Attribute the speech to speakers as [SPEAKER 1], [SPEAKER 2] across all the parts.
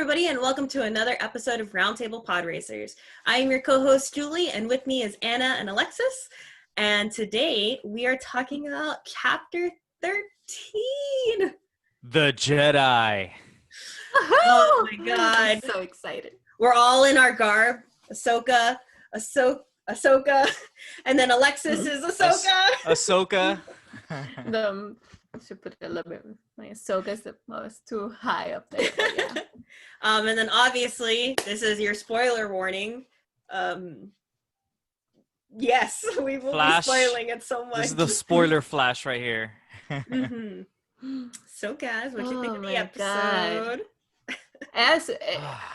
[SPEAKER 1] everybody, and welcome to another episode of Roundtable Podracers. I am your co-host, Julie, and with me is Anna and Alexis. And today we are talking about Chapter 13.
[SPEAKER 2] The Jedi.
[SPEAKER 1] Oh my God.
[SPEAKER 3] I'm so excited.
[SPEAKER 1] We're all in our garb. Ahsoka, and then Alexis is Ahsoka.
[SPEAKER 3] I should put it a little bit. My Ahsoka was too high up there. Yeah.
[SPEAKER 1] And then obviously, this is your spoiler warning. Yes, we will be spoiling it so much.
[SPEAKER 2] This is the spoiler flash right here.
[SPEAKER 1] So guys, what do you think of the episode?
[SPEAKER 3] As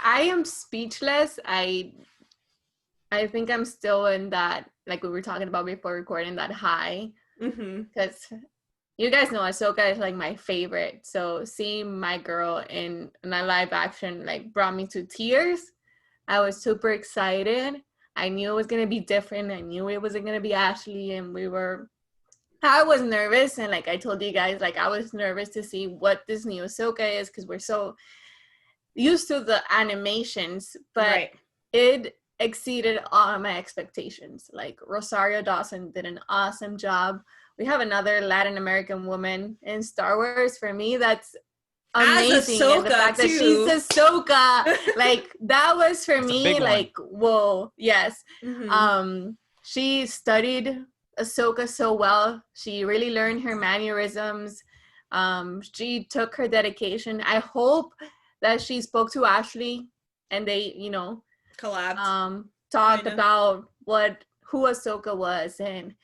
[SPEAKER 3] I am speechless. I think I'm still in that, like we were talking about before recording, that high. Because you guys know Ahsoka is like my favorite. So seeing my girl in a live action like brought me to tears. I was super excited. I knew it was going to be different. I knew it wasn't going to be Ashley. And I was nervous. And like I told you guys, like I was nervous to see what this new Ahsoka is because we're so used to the animations. But it exceeded all my expectations. Like Rosario Dawson did an awesome job. We have another Latin American woman in Star Wars. For me, that's amazing. And the fact that she's Ahsoka, like that was for me like, whoa, yes. She studied Ahsoka so well. She really learned her mannerisms. She took her dedication. I hope that she spoke to Ashley and they,
[SPEAKER 1] collabed.
[SPEAKER 3] Talked about who Ahsoka was, and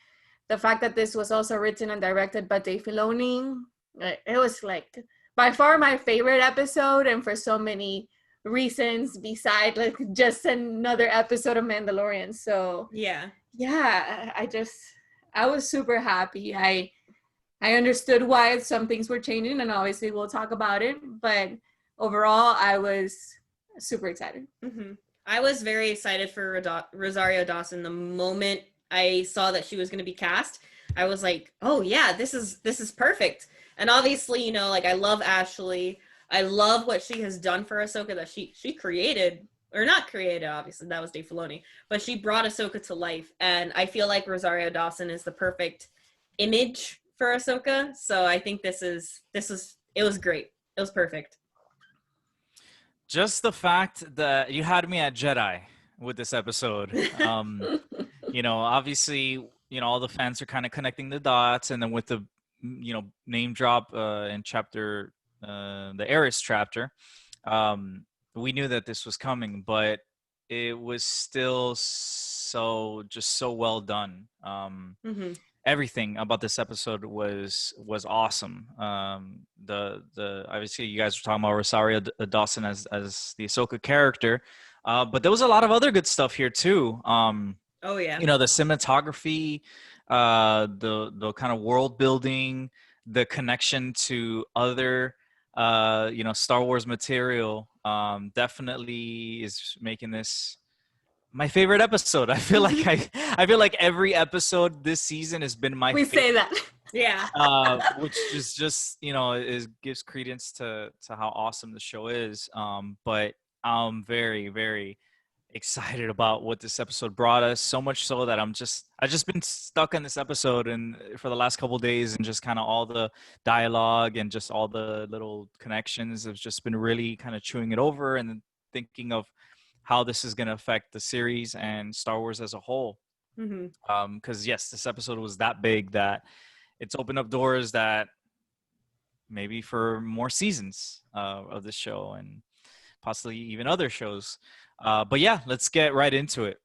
[SPEAKER 3] the fact that this was also written and directed by Dave Filoni. It was like by far my favorite episode, and for so many reasons besides like just another episode of Mandalorian. So I was super happy. I understood why some things were changing, and obviously we'll talk about it, but overall I was super excited.
[SPEAKER 1] I was very excited for Rosario Dawson. The moment I saw that she was going to be cast, I was like, oh yeah, this is perfect. And obviously, like I love Ashley. I love what she has done for Ahsoka, that she created, or not created, obviously, that was Dave Filoni, but she brought Ahsoka to life. And I feel like Rosario Dawson is the perfect image for Ahsoka. So I think it was great. It was perfect.
[SPEAKER 2] Just the fact that you had me at Jedi with this episode. Obviously, all the fans are kind of connecting the dots, and then with the, name drop in chapter, the Eris chapter, we knew that this was coming, but it was still so well done. Everything about this episode was awesome. The obviously you guys were talking about Rosario Dawson as the Ahsoka character, but there was a lot of other good stuff here too.
[SPEAKER 1] Oh yeah.
[SPEAKER 2] The cinematography, the kind of world building, the connection to other Star Wars material, definitely is making this my favorite episode. I feel like every episode this season has been my favorite.
[SPEAKER 3] We say that.
[SPEAKER 1] Yeah.
[SPEAKER 2] Which is just, gives credence to how awesome the show is. But I'm very, very excited about what this episode brought us, so much so that I've just been stuck in this episode and for the last couple of days, and just kind of all the dialogue and just all the little connections. I've just been really kind of chewing it over and thinking of how this is going to affect the series and Star Wars as a whole. Because yes, this episode was that big that it's opened up doors that maybe for more seasons of the show and possibly even other shows. But yeah, let's get right into it.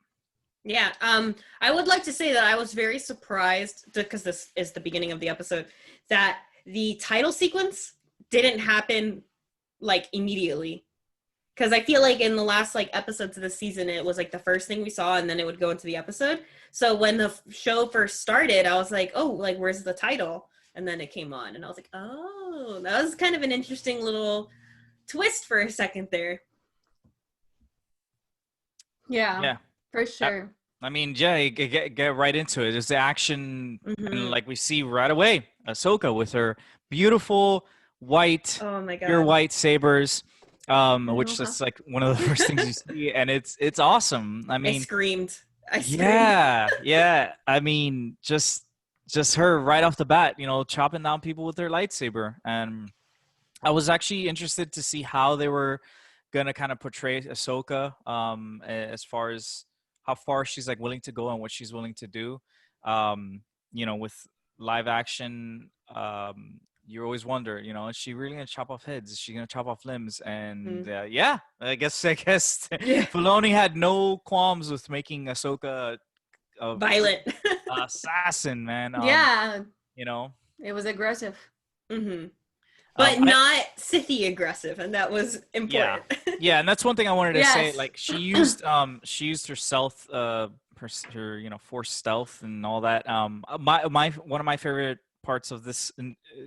[SPEAKER 1] Yeah, I would like to say that I was very surprised, because this is the beginning of the episode, that the title sequence didn't happen like immediately. Because I feel like in the last like episodes of the season, it was like the first thing we saw, and then it would go into the episode. So when the show first started, I was like, oh, like where's the title? And then it came on, and I was like, oh, that was kind of an interesting little twist for a second there.
[SPEAKER 3] Yeah, for sure.
[SPEAKER 2] I mean, yeah, get right into it. There's the action, and like we see right away, Ahsoka with her beautiful white,
[SPEAKER 1] oh my God,
[SPEAKER 2] pure white sabers. which is like one of the first things you see, and it's awesome. I
[SPEAKER 1] I
[SPEAKER 2] mean,
[SPEAKER 1] screamed.
[SPEAKER 2] yeah. I mean, just her right off the bat, chopping down people with their lightsaber. And I was actually interested to see how they were gonna kind of portray Ahsoka, as far as how far she's like willing to go and what she's willing to do. With live action, you always wonder, is she really gonna chop off heads? Is she gonna chop off limbs? And yeah, I guess Filoni had no qualms with making Ahsoka
[SPEAKER 1] violent
[SPEAKER 2] assassin, man.
[SPEAKER 3] Yeah,
[SPEAKER 2] it
[SPEAKER 3] was aggressive.
[SPEAKER 1] But not Sithy aggressive, and that was important.
[SPEAKER 2] Yeah, and that's one thing I wanted to say. Like she used her stealth, her force stealth and all that. One of my favorite parts of this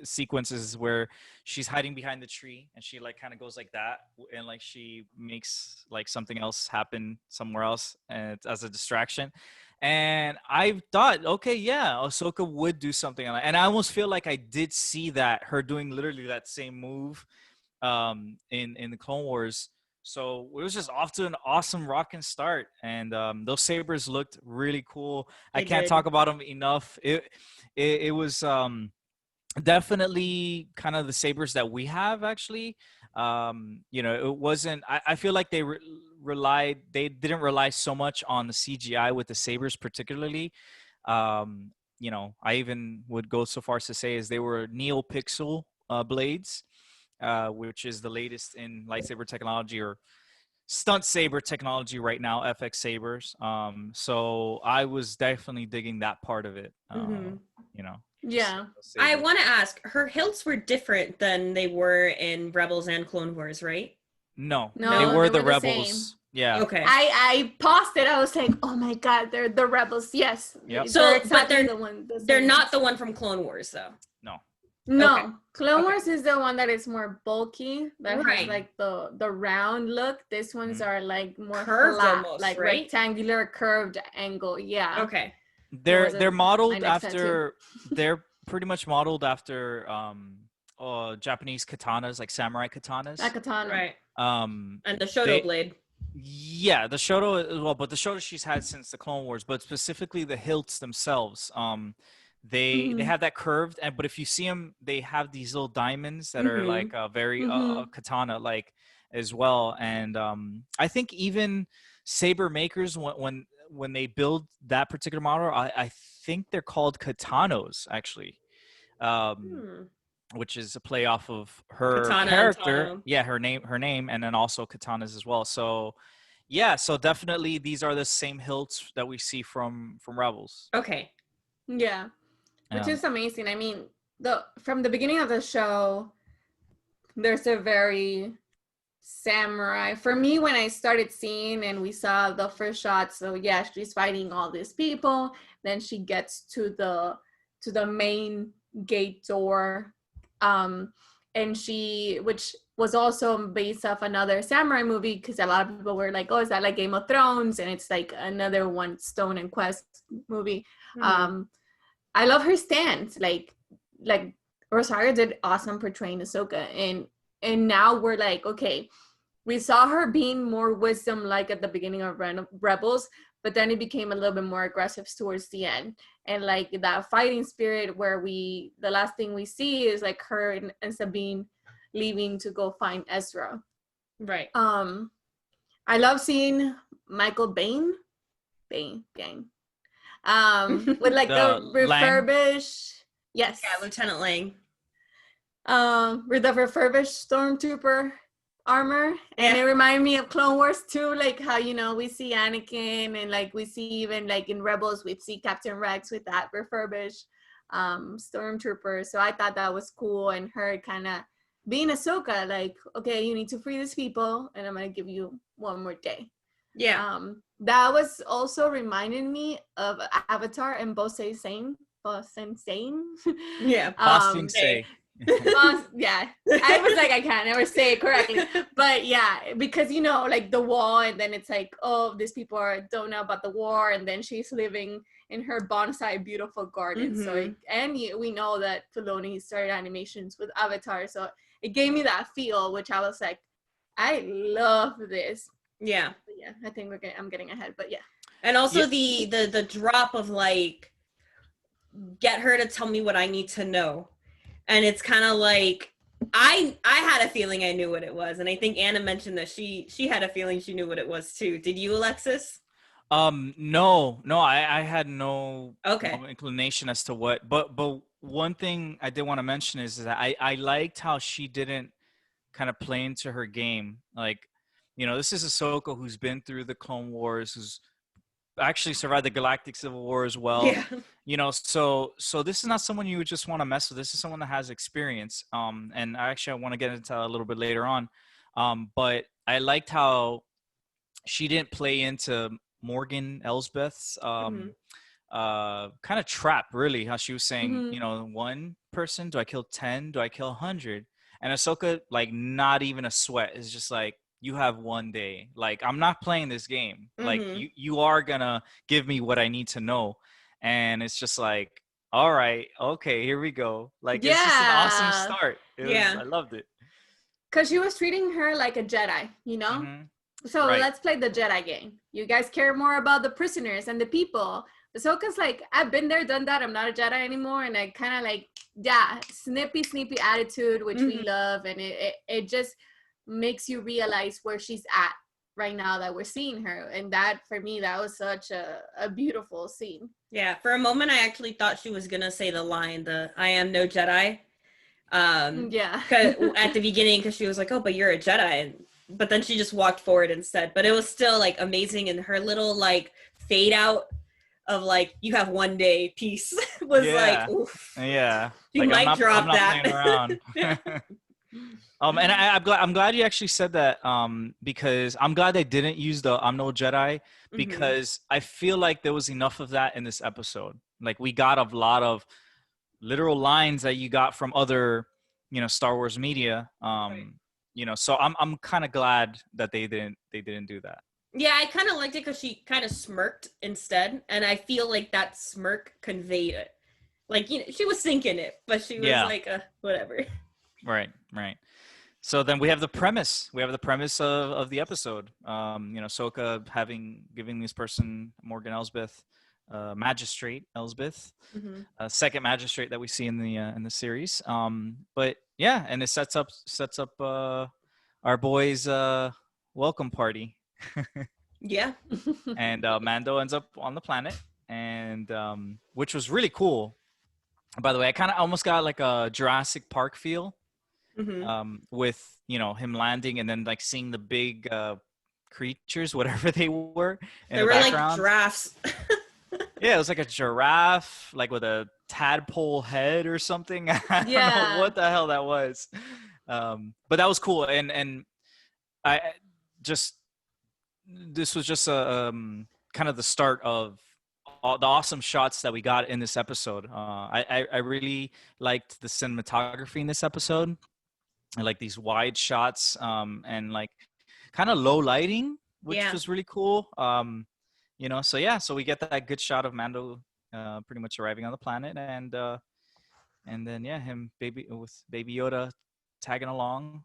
[SPEAKER 2] sequence is where she's hiding behind the tree and she like kind of goes like that, and like she makes like something else happen somewhere else and as a distraction. And I thought, okay, yeah, Ahsoka would do something like that. And I almost feel like I did see her doing literally that same move in the Clone Wars. So it was just off to an awesome rocking start. And those sabers looked really cool. I can't talk about them enough. It was definitely kind of the sabers that we have, actually. It wasn't, I feel like they didn't rely so much on the CGI with the sabers particularly. I even would go so far as to say is they were NeoPixel blades, which is the latest in lightsaber technology or stunt saber technology right now, FX sabers. So I was definitely digging that part of it.
[SPEAKER 3] Yeah.
[SPEAKER 1] I want to ask, her hilts were different than they were in Rebels and Clone Wars, right?
[SPEAKER 2] No, they were the Rebels.
[SPEAKER 3] Same.
[SPEAKER 2] Yeah.
[SPEAKER 1] Okay.
[SPEAKER 3] I paused it. I was like, oh my God, they're the Rebels. Yes.
[SPEAKER 2] Yep.
[SPEAKER 3] So, exactly
[SPEAKER 1] they're not the one from Clone Wars, though.
[SPEAKER 3] No.
[SPEAKER 1] Okay.
[SPEAKER 3] Clone Wars is the one that is more bulky, that
[SPEAKER 1] Right.
[SPEAKER 3] has like the round look. These ones are like more
[SPEAKER 1] curved,
[SPEAKER 3] flat,
[SPEAKER 1] almost,
[SPEAKER 3] like
[SPEAKER 1] right?
[SPEAKER 3] rectangular curved angle. Yeah.
[SPEAKER 1] Okay.
[SPEAKER 2] They're modeled after they're pretty much modeled after Japanese katanas, like samurai katanas.
[SPEAKER 3] A katana.
[SPEAKER 1] Right. And the Shoto blade.
[SPEAKER 2] Yeah, the Shoto as well, but the Shoto she's had since the Clone Wars, but specifically the hilts themselves. They have that curved, but if you see them, they have these little diamonds that are like very katana like as well. And I think even saber makers when they build that particular model, I think they're called katanos actually, which is a play off of her
[SPEAKER 1] Katana
[SPEAKER 2] character. Yeah, her name, and then also katanas as well. So yeah, so definitely these are the same hilts that we see from Rebels.
[SPEAKER 1] Okay.
[SPEAKER 3] Yeah. Which is amazing. I mean, from the beginning of the show, there's a very samurai. For me, when I started seeing and we saw the first shot, so yeah, she's fighting all these people. Then she gets to the main gate door, and which was also based off another samurai movie, because a lot of people were like, oh, is that like Game of Thrones? And it's like another one, Stone and Quest movie. I love her stance. Like Rosario did awesome portraying Ahsoka, and now we're like, okay, we saw her being more wisdom like at the beginning of Rebels, but then it became a little bit more aggressive towards the end, and like that fighting spirit where the last thing we see is like her and Sabine leaving to go find Ezra.
[SPEAKER 1] Right.
[SPEAKER 3] I love seeing Michael Biehn. With like the refurbished, yes,
[SPEAKER 1] yeah, Lieutenant Lang,
[SPEAKER 3] with the refurbished stormtrooper armor, and it reminded me of Clone Wars too, like how we see Anakin, and like we see even like in Rebels we see Captain Rex with that refurbished stormtrooper. So I thought that was cool, and her kind of being Ahsoka, like, okay, you need to free these people, and I'm gonna give you one more day.
[SPEAKER 1] Yeah.
[SPEAKER 3] That was also reminding me of Avatar and Bosei Sane.
[SPEAKER 1] Yeah.
[SPEAKER 2] Boston Say.
[SPEAKER 3] Yeah. I was like, I can't never say it correctly. But yeah, because like the wall, and then it's like, oh, these people don't know about the war, and then she's living in her bonsai beautiful garden. So we know that Filoni started animations with Avatar, so it gave me that feel, which I was like, I love this.
[SPEAKER 1] Yeah.
[SPEAKER 3] But yeah, I think I'm getting ahead, but yeah.
[SPEAKER 1] And also the drop of like, get her to tell me what I need to know. And it's kind of like, I had a feeling I knew what it was, and I think Anna mentioned that she had a feeling she knew what it was too. Did you, Alexis?
[SPEAKER 2] No, I had no
[SPEAKER 1] Okay.
[SPEAKER 2] inclination as to what, but one thing I did want to mention is that I liked how she didn't kind of play into her game. Like, this is Ahsoka who's been through the Clone Wars, who's actually survived the Galactic Civil War as well.
[SPEAKER 1] Yeah.
[SPEAKER 2] So this is not someone you would just want to mess with. This is someone that has experience. And I want to get into that a little bit later on. But I liked how she didn't play into Morgan Elsbeth's kind of trap, really, how she was saying, one person, do I kill 10? Do I kill 100? And Ahsoka, like, not even a sweat, is just like, you have one day. Like, I'm not playing this game. Like, you are gonna give me what I need to know. And it's just like, all right, okay, here we go. Like, it's just an awesome start. I loved it.
[SPEAKER 3] Because she was treating her like a Jedi, So let's play the Jedi game. You guys care more about the prisoners and the people. Ahsoka's like, I've been there, done that. I'm not a Jedi anymore. And I kind of like, snippy attitude, which we love. And it just makes you realize where she's at right now that we're seeing her. And that, for me, that was such a beautiful scene.
[SPEAKER 1] Yeah, for a moment, I actually thought she was going to say the line, I am no Jedi. At the beginning, because she was like, oh, but you're a Jedi. But then she just walked forward instead. But it was still like amazing, and her little like fade out of like, you have one day piece was like, oof.
[SPEAKER 2] Yeah,
[SPEAKER 1] you
[SPEAKER 2] like,
[SPEAKER 1] might drop
[SPEAKER 2] I'm not
[SPEAKER 1] that.
[SPEAKER 2] playing around. And I'm glad you actually said that, because I'm glad they didn't use the I'm no Jedi, because I feel like there was enough of that in this episode. Like, we got a lot of literal lines that you got from other, Star Wars media. So I'm kind of glad that they didn't do that.
[SPEAKER 1] Yeah, I kind of liked it because she kind of smirked instead, and I feel like that smirk conveyed it. Like, she was thinking it, but she was like, whatever.
[SPEAKER 2] Right. So then we have the premise. We have the premise of the episode. Ahsoka giving this person, Morgan Elsbeth, magistrate Elsbeth, second magistrate that we see in the series. But yeah, and it sets up our boys' welcome party.
[SPEAKER 1] Yeah.
[SPEAKER 2] And Mando ends up on the planet, and which was really cool. By the way, I kind of almost got like a Jurassic Park feel, with him landing and then like seeing the big creatures, whatever they were.
[SPEAKER 1] They were like giraffes.
[SPEAKER 2] Yeah, it was like a giraffe, like with a tadpole head or something. I don't know what the hell that was, but that was cool. And this was just a kind of the start of all the awesome shots that we got in this episode. I really liked the cinematography in this episode. I like these wide shots, and like kind of low lighting, which was really cool. So we get that good shot of Mando pretty much arriving on the planet, and then him with Baby Yoda tagging along,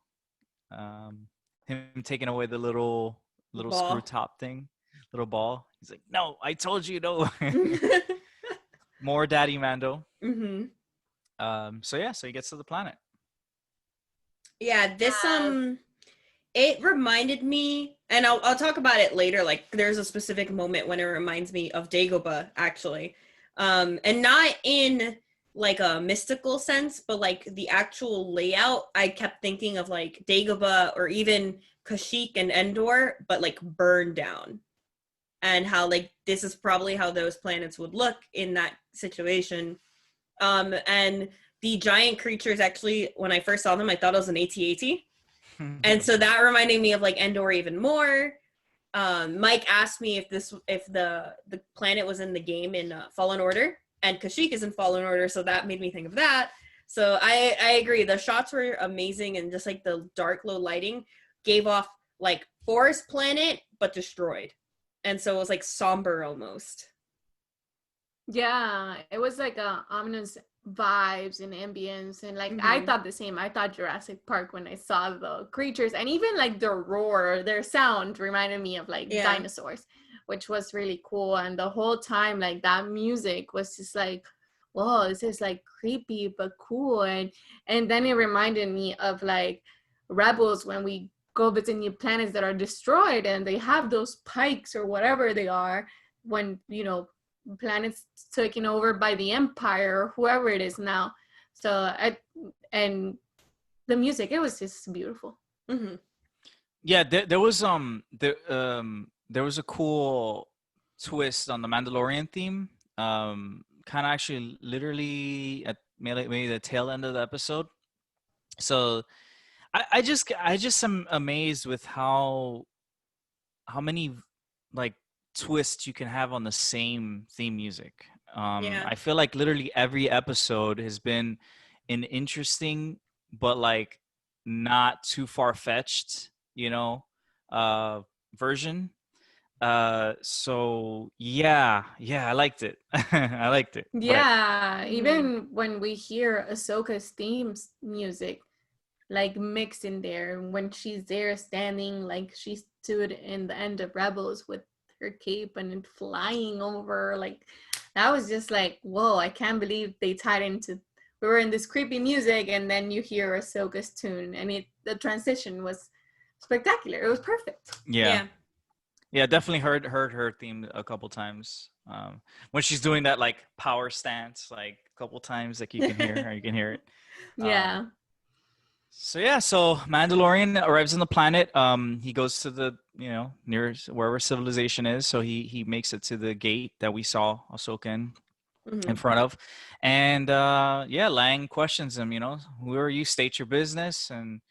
[SPEAKER 2] him taking away the little
[SPEAKER 1] ball.
[SPEAKER 2] Screw top thing, little ball. He's like, no, I told you no. More Daddy Mando. So he gets to the planet.
[SPEAKER 1] Yeah, this it reminded me, and I'll talk about it later. Like, there's a specific moment when it reminds me of Dagobah, actually, and not in like a mystical sense, but like the actual layout. I kept thinking of like Dagobah or even Kashyyyk and Endor, but like burned down, and how like this is probably how those planets would look in that situation. And the giant creatures, actually, when I first saw them, I thought it was an AT-AT. And so that reminded me of like Endor even more. Mike asked me if the planet was in the game in Fallen Order, and Kashyyyk is in Fallen Order, so that made me think of that. So I agree. The shots were amazing, and just like the dark, low lighting gave off like forest planet, but destroyed. And so it was like somber almost.
[SPEAKER 3] Yeah, it was like a ominous vibes and ambience, and like I
[SPEAKER 1] Mhm.
[SPEAKER 3] thought the same. I thought Jurassic Park when I saw the creatures, and even like their roar, their sound reminded me of like
[SPEAKER 1] Yeah.
[SPEAKER 3] dinosaurs, which was really cool. And the whole time, like that music was just like, whoa, this is like creepy but cool. And then it reminded me of like Rebels, when we go visit new planets that are destroyed and they have those pikes or whatever they are, when planets taken over by the Empire or whoever it is now. And the music, it was just beautiful.
[SPEAKER 1] Mm-hmm.
[SPEAKER 2] Yeah, there was a cool twist on the Mandalorian theme. Kind of actually literally at maybe the tail end of the episode. So I just am amazed with how many like twists you can have on the same theme music.
[SPEAKER 1] Yeah.
[SPEAKER 2] I feel like literally every episode has been an interesting but like not too far-fetched, uh version. So yeah, I liked it. I liked it. But
[SPEAKER 3] Yeah,
[SPEAKER 1] Mm-hmm.
[SPEAKER 3] even when we hear Ahsoka's themes music, like mixed in there, when she's there standing like she stood in the end of Rebels with her cape and flying over, like that was just like, whoa, I can't believe they tied into, we were in this creepy music and then you hear Ahsoka's tune, and the transition was spectacular. It was perfect.
[SPEAKER 2] yeah.
[SPEAKER 1] Yeah.
[SPEAKER 2] Yeah, definitely heard her theme a couple times. When she's doing that like power stance, like a couple times, like you can hear her, you can hear it. Um,
[SPEAKER 3] Yeah.
[SPEAKER 2] so Mandalorian arrives on the planet. He goes to the nearest wherever civilization is. So he makes it to the gate that we saw Ahsoka in
[SPEAKER 1] Mm-hmm.
[SPEAKER 2] front of, and Lang questions him. Who are you? State your business, and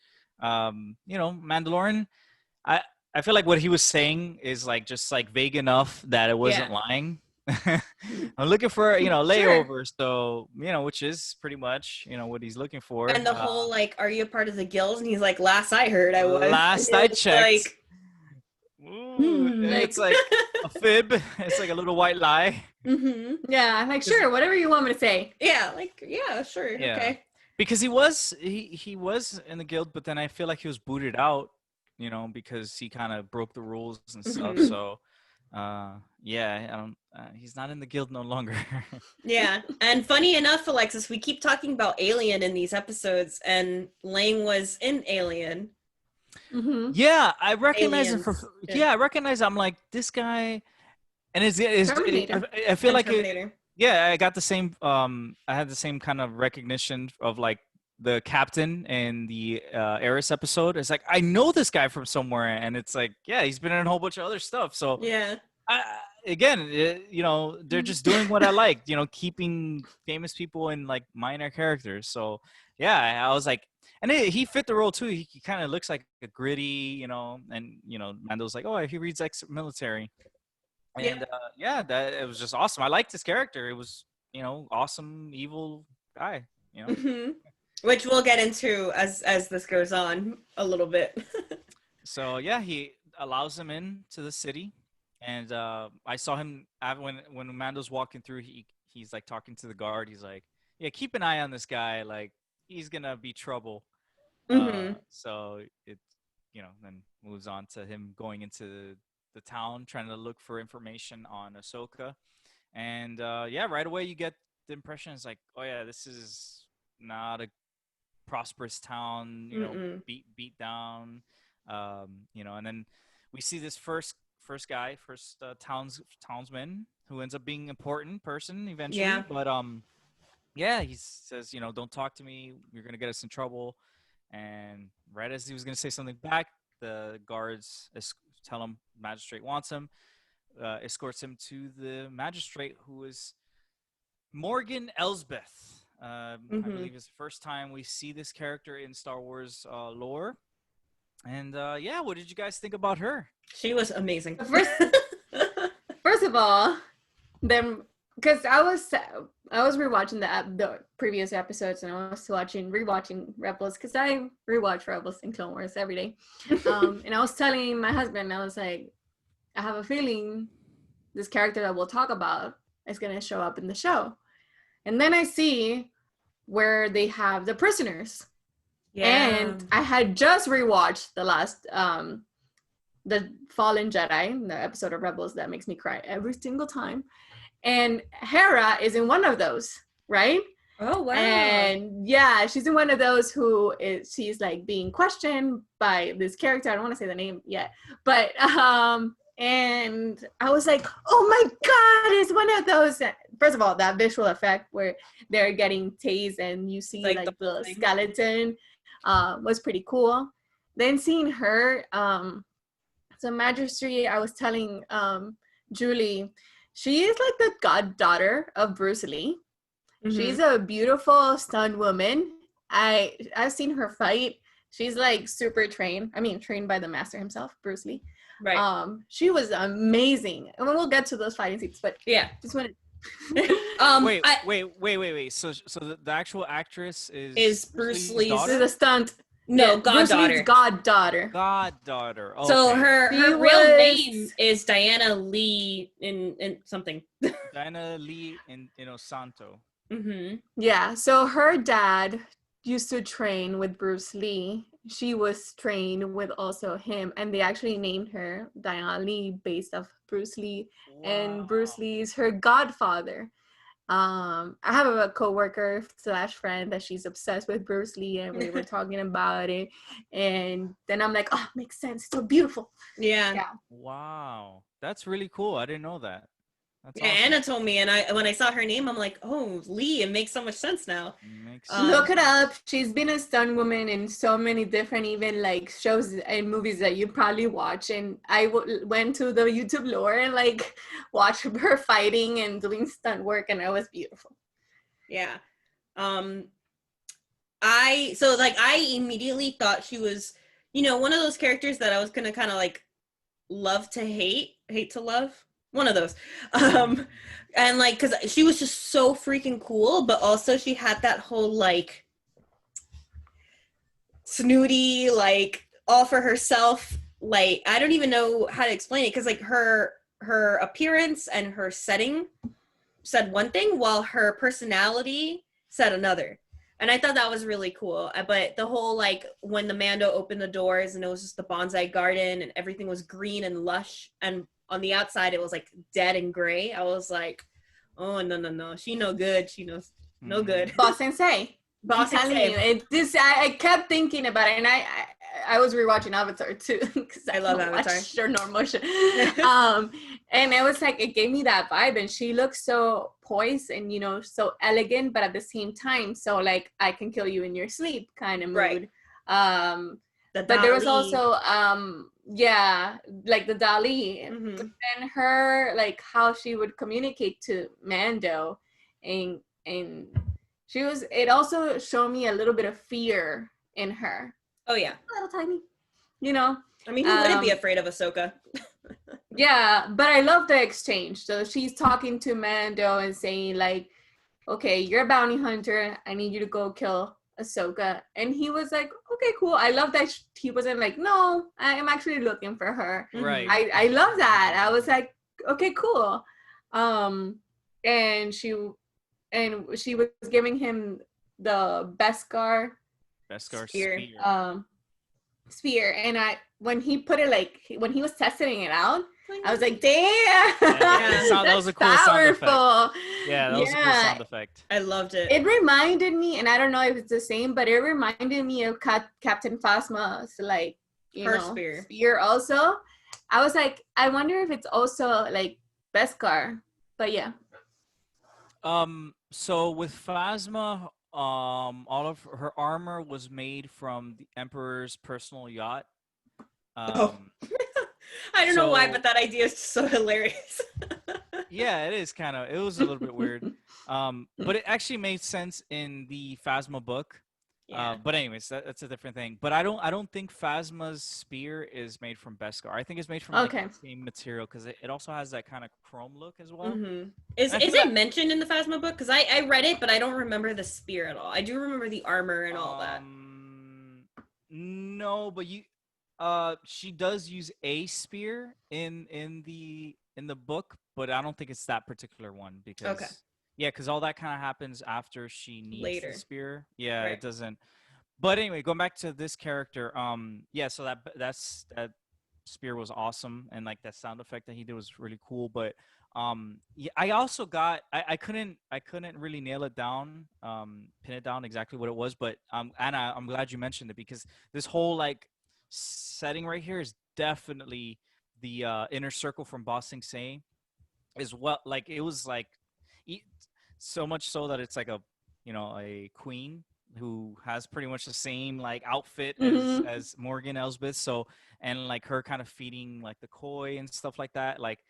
[SPEAKER 2] Mandalorian. I I feel like what he was saying is like just like vague enough that it wasn't
[SPEAKER 1] Yeah.
[SPEAKER 2] lying. I'm looking for
[SPEAKER 1] Sure.
[SPEAKER 2] layovers, so which is pretty much what he's looking for.
[SPEAKER 1] And the whole like, are you a part of the guild? And he's like, last I heard, I was. And
[SPEAKER 2] Last
[SPEAKER 1] you're
[SPEAKER 2] I
[SPEAKER 1] just
[SPEAKER 2] checked,
[SPEAKER 1] like,
[SPEAKER 2] it's
[SPEAKER 1] like,
[SPEAKER 2] like a fib. It's like a little white lie.
[SPEAKER 1] mm-hmm.
[SPEAKER 3] Yeah, like sure, whatever you want me to say.
[SPEAKER 1] Yeah, like, yeah, sure,
[SPEAKER 2] Yeah,
[SPEAKER 1] okay.
[SPEAKER 2] because he was in the guild, but then I feel like he was booted out. Because he kind of broke the rules and stuff.
[SPEAKER 1] Mm-hmm.
[SPEAKER 2] So, yeah, I don't. He's not in the guild no longer.
[SPEAKER 1] Yeah, and funny enough, Alexis, we keep talking about Alien in these episodes, and Lang was in Alien.
[SPEAKER 3] Mm-hmm.
[SPEAKER 2] Yeah, I recognize him from.
[SPEAKER 1] Aliens.
[SPEAKER 2] Yeah, I recognize. I'm like this guy, and
[SPEAKER 3] Terminator.
[SPEAKER 2] I feel
[SPEAKER 1] And
[SPEAKER 2] like it.
[SPEAKER 1] Terminator.
[SPEAKER 2] Yeah, I got the same. I had the same kind of recognition of like the captain in the Eris episode. It's like I know this guy from somewhere, and it's like yeah, he's been in a whole bunch of other stuff. So
[SPEAKER 1] Yeah.
[SPEAKER 2] they're just doing what I like. Keeping famous people in like minor characters. So yeah, I was like, and he fit the role too. He kind of looks like a gritty, and Mando's like, oh, he reads ex-military. And that it was just awesome. I liked his character. It was, awesome, evil guy.
[SPEAKER 1] Mm-hmm. Which we'll get into as this goes on a little bit.
[SPEAKER 2] So yeah, he allows him into the city, and I saw him when Mando's walking through. He's like talking to the guard. He's like, yeah, keep an eye on this guy. Like he's gonna be trouble.
[SPEAKER 1] Mm-hmm.
[SPEAKER 2] So it, then moves on to him going into the town trying to look for information on Ahsoka. And right away you get the impression it's like, oh yeah, this is not a prosperous town,
[SPEAKER 1] Mm-mm.
[SPEAKER 2] beat down, and then we see this first townsman who ends up being an important person eventually.
[SPEAKER 1] Yeah.
[SPEAKER 2] But he says, don't talk to me, you're gonna get us in trouble. And right as he was gonna say something back, the guards tell him the magistrate wants him, escorts him to the magistrate, who is Morgan Elsbeth. I believe it's the first time we see this character in Star Wars lore. And what did you guys think about her?
[SPEAKER 1] She was amazing.
[SPEAKER 3] First of all, then because I was rewatching the previous episodes, and I was rewatching Rebels because I rewatch Rebels and Clone Wars every day. And I was telling my husband, I was like, I have a feeling this character that we'll talk about is gonna show up in the show. And then I see where they have the prisoners.
[SPEAKER 1] Yeah.
[SPEAKER 3] And I had just rewatched the last the Fallen Jedi, the episode of Rebels that makes me cry every single time. And Hera is in one of those, right?
[SPEAKER 1] Oh wow.
[SPEAKER 3] And yeah, she's in one of those she's like being questioned by this character. I don't want to say the name yet, but and I was like, oh my god, it's one of those. First of all, that visual effect where they're getting tased and you see like the skeleton was pretty cool. Then seeing her, so Magistry, I was telling Julie, she is like the goddaughter of Bruce Lee. Mm-hmm. She's a beautiful stunned woman. I've seen her fight. She's like super trained. I mean, trained by the master himself, Bruce Lee.
[SPEAKER 1] Right.
[SPEAKER 3] She was amazing. And we'll get to those fighting scenes, but
[SPEAKER 1] yeah,
[SPEAKER 3] just wanted.
[SPEAKER 2] Wait. So the actual actress is
[SPEAKER 1] Bruce Lee's
[SPEAKER 2] daughter?
[SPEAKER 3] The stunt.
[SPEAKER 1] No,
[SPEAKER 3] yeah, goddaughter.
[SPEAKER 2] Goddaughter. Okay.
[SPEAKER 1] So her real name is Diana Lee in something.
[SPEAKER 2] Diana Lee in Santo.
[SPEAKER 1] Mm-hmm.
[SPEAKER 3] Yeah. So her dad used to train with Bruce Lee. She was trained with also him, and they actually named her Diana Lee based off Bruce Lee. Wow. And Bruce Lee is her godfather. I have a coworker / friend that she's obsessed with Bruce Lee, and we were talking about it, and then I'm like, oh, makes sense. It's so beautiful.
[SPEAKER 1] Yeah.
[SPEAKER 2] Wow, that's really cool. I didn't know that. That's
[SPEAKER 1] awesome. Anna told me, and when I saw her name, I'm like, oh, Lee, it makes so much sense now.
[SPEAKER 3] Look it up. She's been a stunt woman in so many different even like shows and movies that you probably watch, and I went to the YouTube lore and like watched her fighting and doing stunt work, and it was beautiful.
[SPEAKER 1] Yeah. I immediately thought she was, one of those characters that I was gonna kind of like love to hate to love. One of those. And like, cause she was just so freaking cool, but also she had that whole like snooty, like all for herself. Like, I don't even know how to explain it. Cause like her appearance and her setting said one thing while her personality said another. And I thought that was really cool. But the whole, like, when the Mando opened the doors and it was just the bonsai garden and everything was green and lush, and on the outside it was like dead and gray, I was like, oh, no. She no good. She knows no good.
[SPEAKER 3] Boss Sensei. I kept thinking about it, and I was rewatching Avatar too because
[SPEAKER 1] I love Avatar.
[SPEAKER 3] Her normal motion. And it was like it gave me that vibe, and she looks so poised and so elegant, but at the same time, so like I can kill you in your sleep kind of mood. Right. But there was also like the Dali,
[SPEAKER 1] mm-hmm.
[SPEAKER 3] But then her like how she would communicate to Mando, and it also showed me a little bit of fear in her.
[SPEAKER 1] Oh yeah,
[SPEAKER 3] a little tiny,
[SPEAKER 1] I mean, who wouldn't be afraid of Ahsoka?
[SPEAKER 3] Yeah, but I love the exchange. So she's talking to Mando and saying like, okay, you're a bounty hunter, I need you to go kill Ahsoka. And he was like, okay, cool. I love that he wasn't like, no, I'm actually looking for her.
[SPEAKER 2] Right.
[SPEAKER 3] I love that. I was like, okay, cool. And she was giving him the Beskar spear. And when he put it when he was testing it out, I was like, damn,
[SPEAKER 2] that was a cool
[SPEAKER 3] powerful.
[SPEAKER 2] Sound effect. Yeah, that was a cool sound effect.
[SPEAKER 1] I loved it.
[SPEAKER 3] It reminded me, and I don't know if it's the same, but it reminded me of Captain Phasma's spear also. I was like, I wonder if it's also like Beskar, but yeah.
[SPEAKER 2] So with Phasma, all of her armor was made from the Emperor's personal yacht.
[SPEAKER 1] I don't know why, but that idea is so hilarious.
[SPEAKER 2] Yeah, it is kind of. It was a little bit weird, but it actually made sense in the Phasma book. Yeah. But anyways, that's a different thing. But I don't think Phasma's spear is made from Beskar. I think it's made from the same material because it also has that kind of chrome look as well.
[SPEAKER 1] Mm-hmm. Is it mentioned in the Phasma book? Because I read it, but I don't remember the spear at all. I do remember the armor and all that.
[SPEAKER 2] No, but she does use a spear in the book, but I don't think it's that particular one because Yeah, because all that kind of happens after she needs the
[SPEAKER 1] Later.
[SPEAKER 2] spear. Yeah,
[SPEAKER 1] Right.
[SPEAKER 2] it doesn't. But anyway, going back to this character, yeah, so that spear was awesome, and like that sound effect that he did was really cool. But yeah, I also got I couldn't really nail it down, pin it down exactly what it was. But Anna, I'm glad you mentioned it because this whole like setting right here is definitely the inner circle from Ba Sing Se is what like it was like e- so much so that it's like a a queen who has pretty much the same like outfit
[SPEAKER 3] Mm-hmm.
[SPEAKER 2] as Morgan Elsbeth, so and like her kind of feeding like the koi and stuff like that, like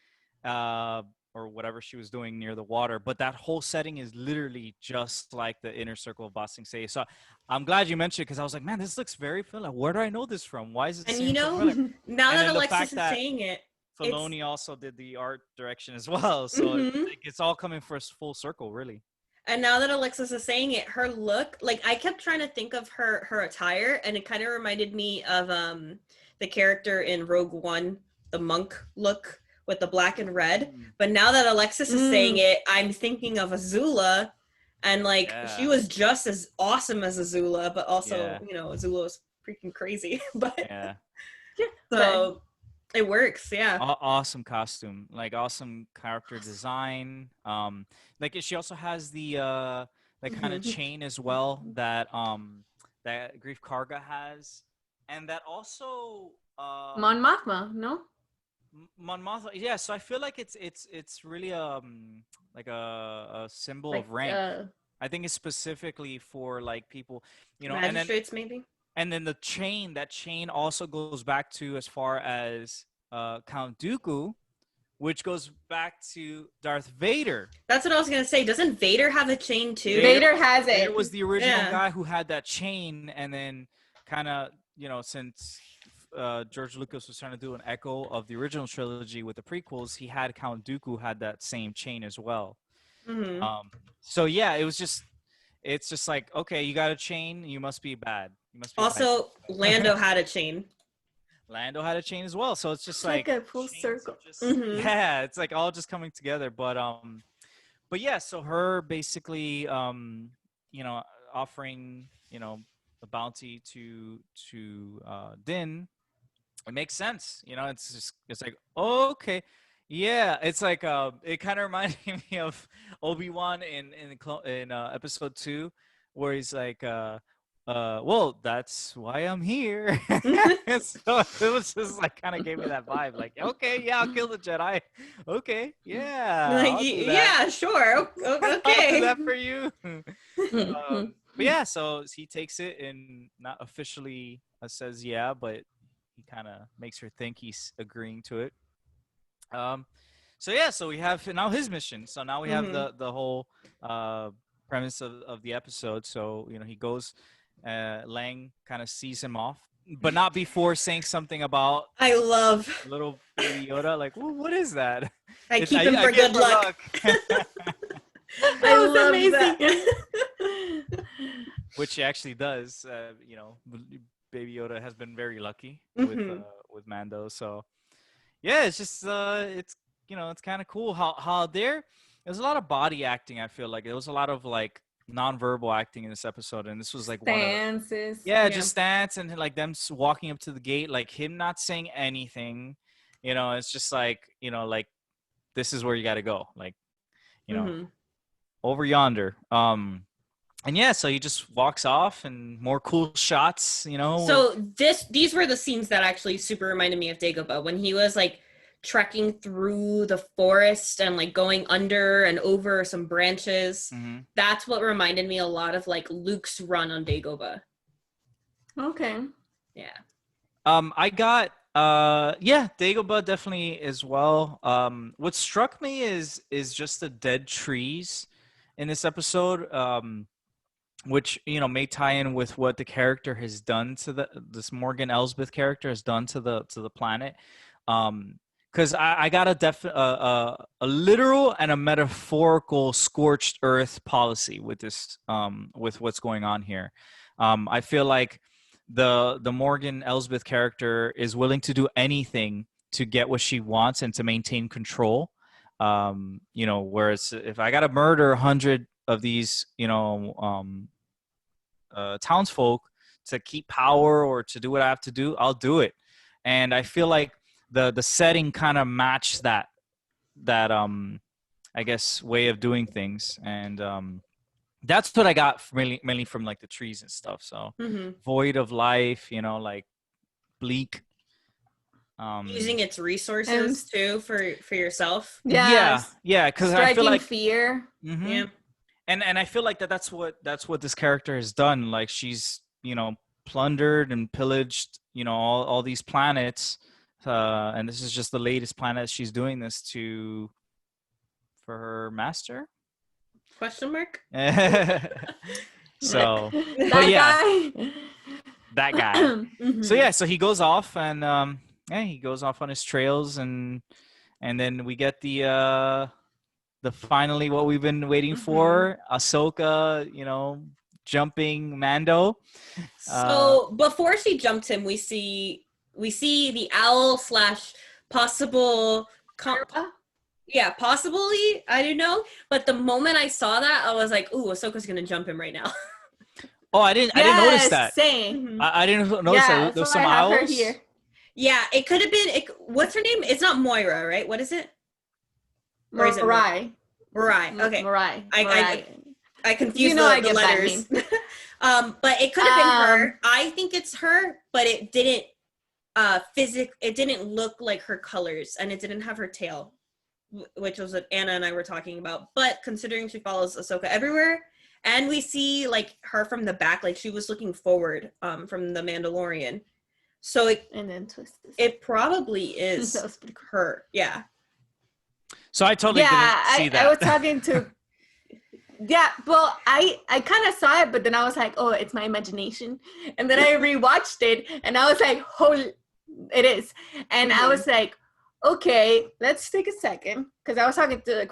[SPEAKER 2] uh or whatever she was doing near the water, but that whole setting is literally just like the inner circle of Ba Sing Se. So I'm glad you mentioned it because I was like, man, this looks very familiar. Where do I know this from? Why is it
[SPEAKER 1] And
[SPEAKER 2] seem so familiar?
[SPEAKER 1] now
[SPEAKER 2] And
[SPEAKER 1] that
[SPEAKER 2] then the
[SPEAKER 1] Alexis
[SPEAKER 2] fact
[SPEAKER 1] is
[SPEAKER 2] that
[SPEAKER 1] saying it, it's
[SPEAKER 2] Filoni also did the art direction as well. So
[SPEAKER 1] mhm.
[SPEAKER 2] like, it's all coming for a full circle, really.
[SPEAKER 1] And now that Alexis is saying it, her look, like I kept trying to think of her attire, and it kind of reminded me of the character in Rogue One, the monk look with the black and red.
[SPEAKER 2] Mm,
[SPEAKER 1] But now that Alexis is saying
[SPEAKER 3] Mm.
[SPEAKER 1] it, I'm thinking of Azula, and like she
[SPEAKER 2] yeah,
[SPEAKER 1] was just as awesome as Azula, but also,
[SPEAKER 2] yeah,
[SPEAKER 1] Azula was freaking crazy. But
[SPEAKER 2] yeah.
[SPEAKER 3] Yeah, but
[SPEAKER 1] so it works, yeah.
[SPEAKER 2] Awesome costume, like awesome character design. Like she also has the that kind of
[SPEAKER 1] Mhm.
[SPEAKER 2] chain as well that Grief Karga has, and that also
[SPEAKER 3] Mon Mothma, no?
[SPEAKER 2] Mon Mothma. Yeah, so I feel like it's really like a symbol
[SPEAKER 3] Like
[SPEAKER 2] of rank. I think it's specifically for like people,
[SPEAKER 1] Magistrates, maybe.
[SPEAKER 2] and then that chain also goes back to as far as Count Dooku, which goes back to Darth Vader.
[SPEAKER 1] That's what I was gonna say. Doesn't Vader have a chain too?
[SPEAKER 3] Vader has
[SPEAKER 2] Vader
[SPEAKER 3] it.
[SPEAKER 2] was the original
[SPEAKER 1] Yeah.
[SPEAKER 2] guy who had that chain, and then kind of since George Lucas was trying to do an echo of the original trilogy with the prequels, he had Count Dooku had that same chain as well.
[SPEAKER 1] Mm-hmm.
[SPEAKER 2] So yeah, it's just like, okay, you got a chain, you must be bad. You must be
[SPEAKER 1] Also, Lando had a chain.
[SPEAKER 2] Lando had a chain as well, so it's just
[SPEAKER 3] It's like a full
[SPEAKER 2] chains
[SPEAKER 3] circle.
[SPEAKER 2] are just
[SPEAKER 1] Mm-hmm.
[SPEAKER 2] yeah, it's like all just coming together. But yeah, so her basically offering the bounty to Din, it makes sense. It's like, okay, yeah, it's like it kind of reminded me of Obi-Wan in episode 2, where he's like well, that's why I'm here. So it was just like kind of gave me that vibe, like, okay, yeah, I'll kill the Jedi. Okay, yeah,
[SPEAKER 1] Like,
[SPEAKER 2] I'll do that.
[SPEAKER 1] yeah, sure.
[SPEAKER 2] I'll do
[SPEAKER 1] Okay.
[SPEAKER 2] that for you.
[SPEAKER 3] Mhm.
[SPEAKER 2] But yeah, so he takes it and not officially says yeah, but he kind of makes her think he's agreeing to it. Um, so yeah, so we have now his mission. So now we have
[SPEAKER 1] Mm-hmm.
[SPEAKER 2] the whole premise of the episode. So he goes, Lang kind of sees him off, but not before saying something about
[SPEAKER 1] I love.
[SPEAKER 2] little baby Yoda. Like, what is that?
[SPEAKER 1] I
[SPEAKER 2] It's
[SPEAKER 1] keep him
[SPEAKER 2] I
[SPEAKER 1] for
[SPEAKER 2] get
[SPEAKER 1] good luck.
[SPEAKER 3] I
[SPEAKER 1] That was
[SPEAKER 3] love
[SPEAKER 1] amazing.
[SPEAKER 3] that.
[SPEAKER 2] Which he actually does. Baby Yoda has been very lucky
[SPEAKER 1] Mm-hmm.
[SPEAKER 2] with Mando. So yeah, it's just it's kind of cool how there's a lot of body acting. I feel like there was a lot of like nonverbal acting in this episode, and this was like one of the
[SPEAKER 3] Stances.
[SPEAKER 2] yeah,
[SPEAKER 1] Yeah.
[SPEAKER 2] just stance and like them walking up to the gate, like him not saying anything. It's just like like this is where you got to go, like
[SPEAKER 1] Mm-hmm.
[SPEAKER 2] over yonder. And yeah, so he just walks off and more cool shots,
[SPEAKER 1] So these were the scenes that actually super reminded me of Dagobah when he was like trekking through the forest and like going under and over some branches.
[SPEAKER 2] Mhm.
[SPEAKER 1] That's what reminded me a lot of like Luke's run on Dagobah.
[SPEAKER 3] Okay.
[SPEAKER 1] Yeah.
[SPEAKER 2] I got yeah, Dagobah definitely as well. What struck me is just the dead trees in this episode. Which may tie in with what the character has done to this Morgan Elsbeth character has done to the planet. Because I got a literal and a metaphorical scorched earth policy with this with what's going on here. I feel like the Morgan Elsbeth character is willing to do anything to get what she wants and to maintain control. You know, whereas if I gotta murder 100 of these, you know, townsfolk to keep power or to do what I have to do, I'll do it. And I feel like the setting kind of matched that I guess way of doing things. And that's what I got mainly from like the trees and stuff. So void of life, you know, like bleak.
[SPEAKER 1] Using its resources too for yourself.
[SPEAKER 3] Yes.
[SPEAKER 2] Yeah, because I feel like
[SPEAKER 3] fear.
[SPEAKER 1] Yeah.
[SPEAKER 2] And I feel like that's what this character has done. Like she's, you know, plundered and pillaged, you know, all these planets, and this is just the latest planet she's doing this to for her master?
[SPEAKER 1] Question mark?
[SPEAKER 2] So,
[SPEAKER 3] that
[SPEAKER 2] but yeah,
[SPEAKER 3] guy.
[SPEAKER 2] that guy. So yeah, so he goes off and he goes off on his trails, and then we get the finally what we've been waiting for, Ahsoka, you know, jumping Mando.
[SPEAKER 1] So before she jumped him, we see the owl / possible yeah, possibly, I don't know, but the moment I saw that, I was like, ooh, Ahsoka's gonna jump him right now.
[SPEAKER 2] Oh, I didn't notice that.
[SPEAKER 3] Same.
[SPEAKER 2] I didn't notice that. There's some owls
[SPEAKER 3] here.
[SPEAKER 1] Yeah, it could have been. What's her name? It's not Moira, right? What is it?
[SPEAKER 3] Or is it Mirai?
[SPEAKER 1] Mirai. Okay.
[SPEAKER 3] Mirai.
[SPEAKER 1] I confused the letters. But it could have been her. I think it's her, but it didn't it didn't look like her colors, and it didn't have her tail, which was what Anna and I were talking about. But considering she follows Ahsoka everywhere, and we see like her from the back, like she was looking forward from the Mandalorian. So it probably is her. Yeah.
[SPEAKER 2] So I totally didn't see that.
[SPEAKER 3] I was talking to well, I kind of saw it, but then I was like, oh, it's my imagination. And then I rewatched it, and I was like, holy, it is. And I was like, okay, let's take a second. Because I was talking to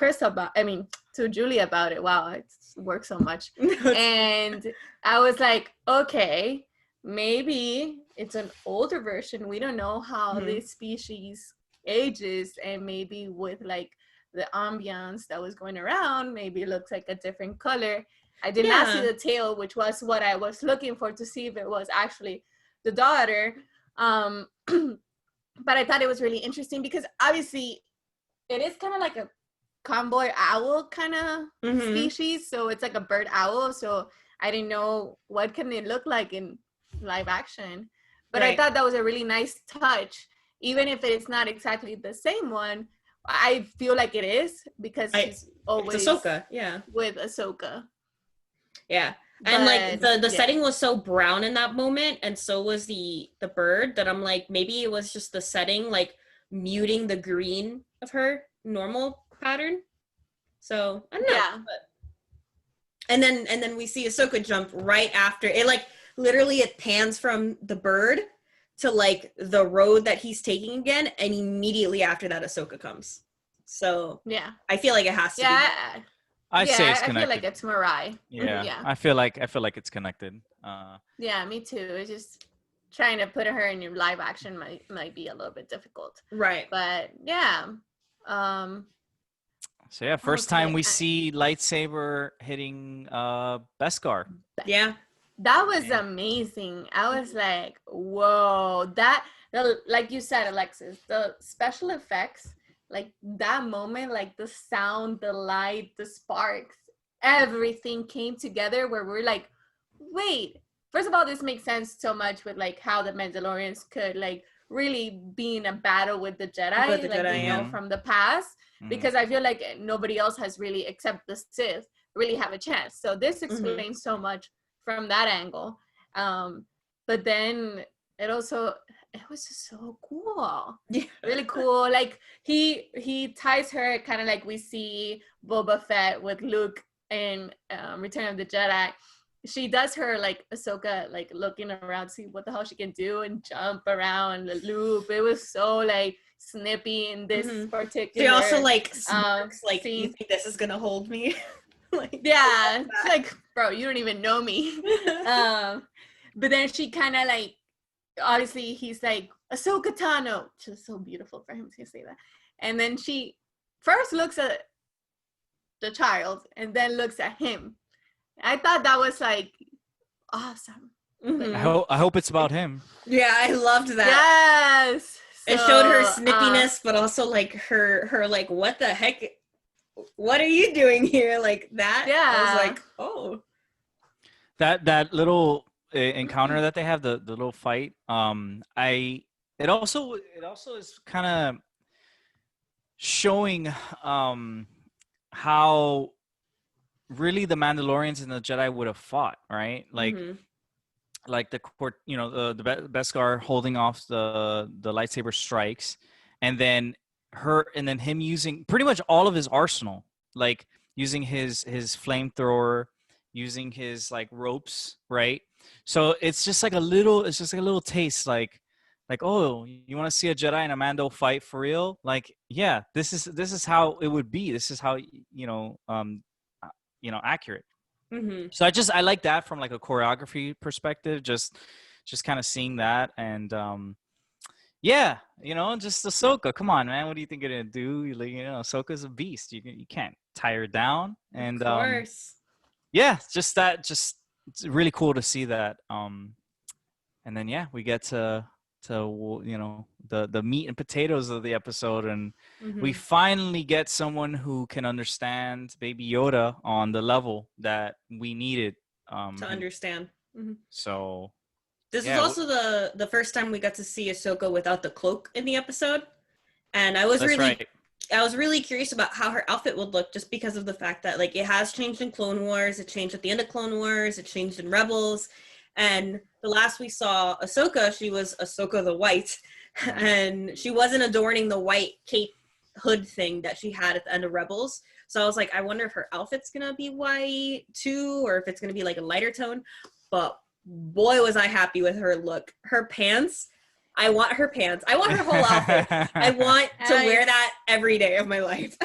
[SPEAKER 3] to Julie about it. Wow, it works so much. And I was like, okay, maybe it's an older version. We don't know how this species ages, and maybe with like the ambiance that was going around, maybe it looks like a different color. I did not see the tail, which was what I was looking for, to see if it was actually the daughter. But I thought it was really interesting because obviously it is kind of like a convoy owl kind of species. So it's like a bird owl. So I didn't know what can it look like in live action. But I thought that was a really nice touch. Even if it's not exactly the same one, I feel like it is, because she's always
[SPEAKER 1] Ahsoka,
[SPEAKER 3] with Ahsoka.
[SPEAKER 1] Yeah. And like the setting was so brown in that moment, and so was the bird, that I'm like, maybe it was just the setting like muting the green of her normal pattern. So I don't know.
[SPEAKER 3] Yeah.
[SPEAKER 1] And then we see Ahsoka jump right after it. Like literally it pans from the bird to like the road that he's taking again, and immediately after that Ahsoka comes. So
[SPEAKER 3] yeah,
[SPEAKER 1] I feel like it has to be.
[SPEAKER 2] I'd say it's connected.
[SPEAKER 3] I feel like it's Mirai.
[SPEAKER 2] Yeah. I feel like it's connected.
[SPEAKER 3] Yeah, me too. It's just trying to put her in your live action might be a little bit difficult.
[SPEAKER 1] Right.
[SPEAKER 3] But yeah.
[SPEAKER 2] So yeah, first time we see lightsaber hitting Beskar.
[SPEAKER 1] Yeah.
[SPEAKER 3] That was amazing. I was like, whoa, like you said, Alexis, the special effects, like that moment, like the sound, the light, the sparks, everything came together where we're like, wait, first of all, this makes sense so much with like how the Mandalorians could like really be in a battle with the Jedi, we know from the past, because I feel like nobody else has really, except the Sith, really have a chance. So this explains so much from that angle. But then it was just so cool. Yeah. Really cool. Like he ties her kind of like we see Boba Fett with Luke in Return of the Jedi. She does her like Ahsoka, like looking around to see what the hell she can do and jump around the loop. It was so like snippy in this particular.
[SPEAKER 1] She also like smirks, like, you think this is gonna hold me?
[SPEAKER 3] Like, yeah, it's like, bro, you don't even know me. But then she kind of like, obviously he's like, Ahsoka Tano, which is so beautiful for him to say that. And then she first looks at the child and then looks at him. I thought that was like awesome.
[SPEAKER 1] Mm-hmm.
[SPEAKER 2] I hope it's about him.
[SPEAKER 1] Yeah, I loved that.
[SPEAKER 3] Yes.
[SPEAKER 1] It showed her snippiness, but also like her like, what the heck? What are you doing here? Like that.
[SPEAKER 3] Yeah.
[SPEAKER 1] I was like, oh.
[SPEAKER 2] That little encounter that they have, the little fight. It also is kind of showing how really the Mandalorians and the Jedi would have fought, right? Like.
[SPEAKER 1] Mm-hmm.
[SPEAKER 2] Like the court, you know, the Beskar holding off the lightsaber strikes, and then him using pretty much all of his arsenal, like using his flamethrower, using his like ropes, right? So it's just like a little taste, like oh, you want to see a Jedi and a Mando fight for real? Like, yeah, this is how it would be. This is how accurate.
[SPEAKER 1] Mm-hmm.
[SPEAKER 2] So I like that from like a choreography perspective, just kind of seeing that. And yeah, just Ahsoka. Come on, man, what do you think you're gonna do? Ahsoka's a beast. You can't tie her down. And
[SPEAKER 1] of course.
[SPEAKER 2] Yeah, just it's really cool to see that. And then yeah, we get to the meat and potatoes of the episode, and we finally get someone who can understand Baby Yoda on the level that we needed
[SPEAKER 1] to understand. Mm-hmm.
[SPEAKER 2] So
[SPEAKER 1] this is also the first time we got to see Ahsoka without the cloak in the episode, and I was really curious about how her outfit would look, just because of the fact that like it has changed in Clone Wars, it changed at the end of Clone Wars, it changed in Rebels. And the last we saw Ahsoka, she was Ahsoka the White, and she wasn't adorning the white cape hood thing that she had at the end of Rebels. So I was like, I wonder if her outfit's gonna be white too, or if it's gonna be like a lighter tone. But boy, was I happy with her look. Her pants, I want her pants. I want her whole outfit. I want to wear that every day of my life.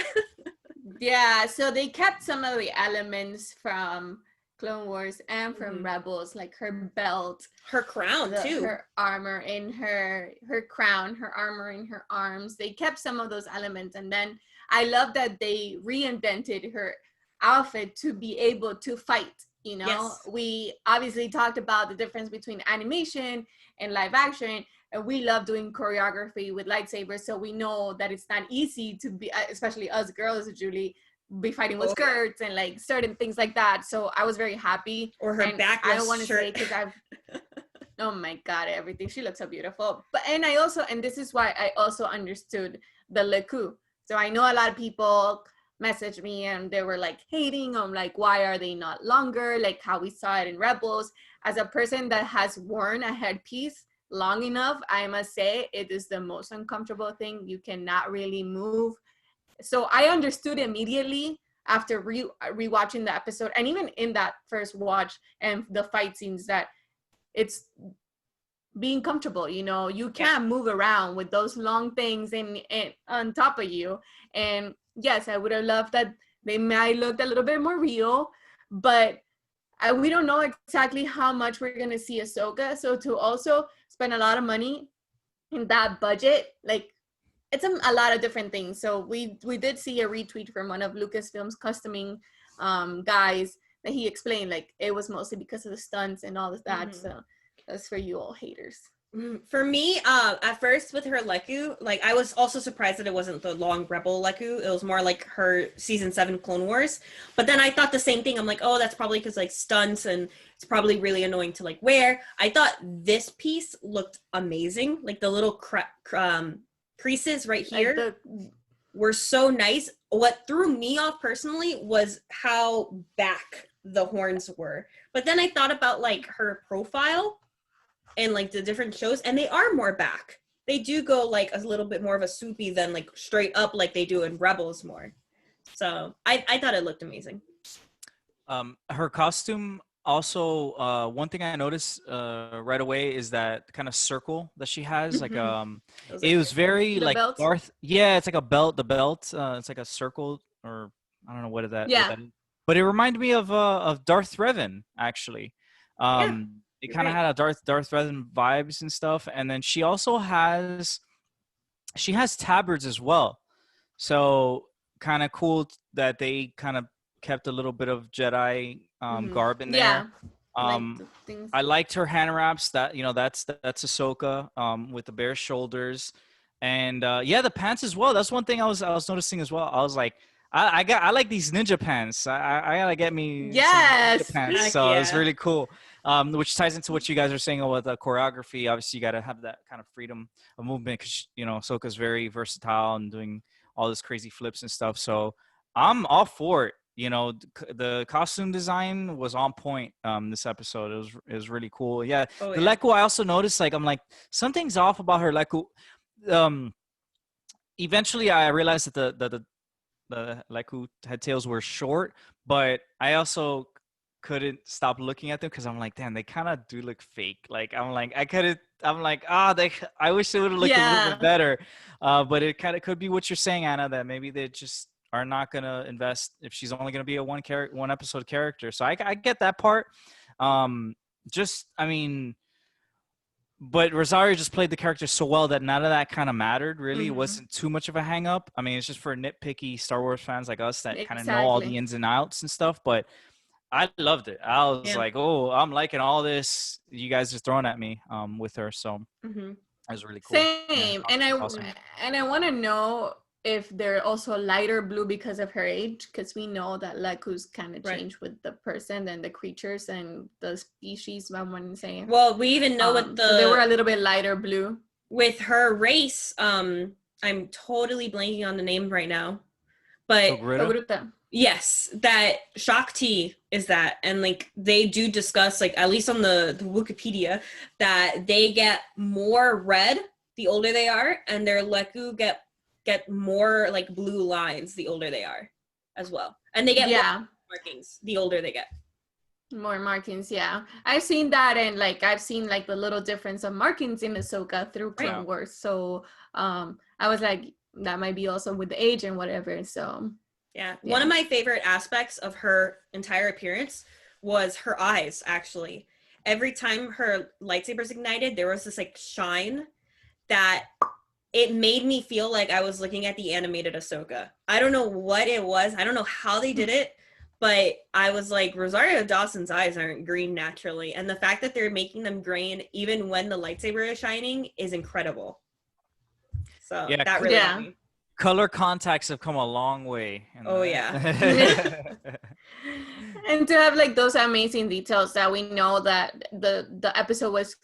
[SPEAKER 3] Yeah, so they kept some of the elements from Clone Wars and from Rebels, like her belt,
[SPEAKER 1] her crown too,
[SPEAKER 3] her armor in her crown, her armor in her arms. They kept some of those elements, and then I love that they reinvented her outfit to be able to fight.
[SPEAKER 1] Yes.
[SPEAKER 3] We obviously talked about the difference between animation and live action, and we love doing choreography with lightsabers, so we know that it's not easy to be, especially us girls, Julie, be fighting with skirts and like certain things like that. So I was very happy.
[SPEAKER 1] Or her backless
[SPEAKER 3] I don't want to say
[SPEAKER 1] shirt.
[SPEAKER 3] because I've oh my god, everything, she looks so beautiful. But and this is why I also understood the Leku. So I know a lot of people messaged me and they were like hating on like, why are they not longer, like how we saw it in Rebels. As a person that has worn a headpiece long enough, I must say it is the most uncomfortable thing. You cannot really move. So I understood immediately after rewatching the episode, and even in that first watch and the fight scenes, that it's being comfortable. You can't move around with those long things and on top of you. And yes, I would have loved that they might look a little bit more real, but we don't know exactly how much we're going to see Ahsoka. So to also spend a lot of money in that budget, like, it's a lot of different things. So we did see a retweet from one of Lucasfilm's costuming guys that he explained like it was mostly because of the stunts and all of that. So that's for you all haters.
[SPEAKER 1] For me, at first with her Leku, like I was also surprised that it wasn't the long Rebel Leku. It was more like her season 7 Clone Wars. But then I thought the same thing. I'm like, oh, that's probably because like stunts and it's probably really annoying to like wear. I thought this piece looked amazing. Like the little creases right here were so nice. What threw me off personally was how back the horns were. But then I thought about like her profile and like the different shows, and they are more back. They do go like a little bit more of a swoopy than like straight up like they do in Rebels more. So I thought it looked amazing.
[SPEAKER 2] Her costume also, one thing I noticed right away is that kind of circle that she has. Like it was very like
[SPEAKER 3] belt?
[SPEAKER 2] Darth. Yeah, it's like a belt. The belt. It's like a circle, or I don't know what is that.
[SPEAKER 3] Yeah.
[SPEAKER 2] What that is. But it reminded me of Darth Revan actually. It kind of had a Darth Revan vibes and stuff. And then she also has tabards as well. So kind of cool that they kind of kept a little bit of Jedi garb in there.
[SPEAKER 3] Like the things.
[SPEAKER 2] I liked her hand wraps. That that's Ahsoka with the bare shoulders, and the pants as well. That's one thing I was noticing as well. I was like, I like these ninja pants. I gotta get me some ninja pants.
[SPEAKER 1] Heck
[SPEAKER 2] So
[SPEAKER 1] yeah.
[SPEAKER 2] it's really cool. Which ties into what you guys are saying about the choreography. Obviously, you got to have that kind of freedom of movement because Ahsoka's very versatile and doing all this crazy flips and stuff. So I'm all for it. The costume design was on point this episode. It was really cool. Yeah. The Leku, I also noticed, like, I'm like, something's off about her Leku. Eventually I realized that the Leku head tails were short, but I also couldn't stop looking at them because I'm like, damn, they kind of do look fake. Like, I wish they would have looked a little bit better. But it kind of could be what you're saying, Anna, that maybe they just are not going to invest if she's only going to be a one episode character. So I get that part. But Rosario just played the character so well that none of that kind of mattered, really. It wasn't too much of a hang up. I mean, it's just for nitpicky Star Wars fans like us that kind of know all the ins and outs and stuff. But I loved it. I was like, oh, I'm liking all this you guys are throwing at me with her. So it was really cool.
[SPEAKER 3] Same. Yeah, and I want to know if they're also lighter blue because of her age, because we know that Leku's kind of changed with the person and the creatures and the species, I want to say.
[SPEAKER 1] Well, we even know what
[SPEAKER 3] so they were a little bit lighter blue.
[SPEAKER 1] With her race, I'm totally blanking on the name right now. But yes, that Shakti is that. And like they do discuss, like at least on the Wikipedia, that they get more red the older they are, and their Leku get more like blue lines the older they are as well. And they get more markings the older they get.
[SPEAKER 3] More markings, yeah. I've seen that, and like I've seen like the little difference of markings in Ahsoka through Clone Wars. So I was like, that might be also with the age and whatever. So
[SPEAKER 1] yeah. One of my favorite aspects of her entire appearance was her eyes, actually. Every time her lightsabers ignited, there was this like shine that it made me feel like I was looking at the animated Ahsoka. I don't know what it was. I don't know how they did it, but I was like, Rosario Dawson's eyes aren't green naturally. And the fact that they're making them green even when the lightsaber is shining is incredible. So that really got me.
[SPEAKER 2] Color contacts have come a long way.
[SPEAKER 3] And to have like those amazing details that we know that the episode was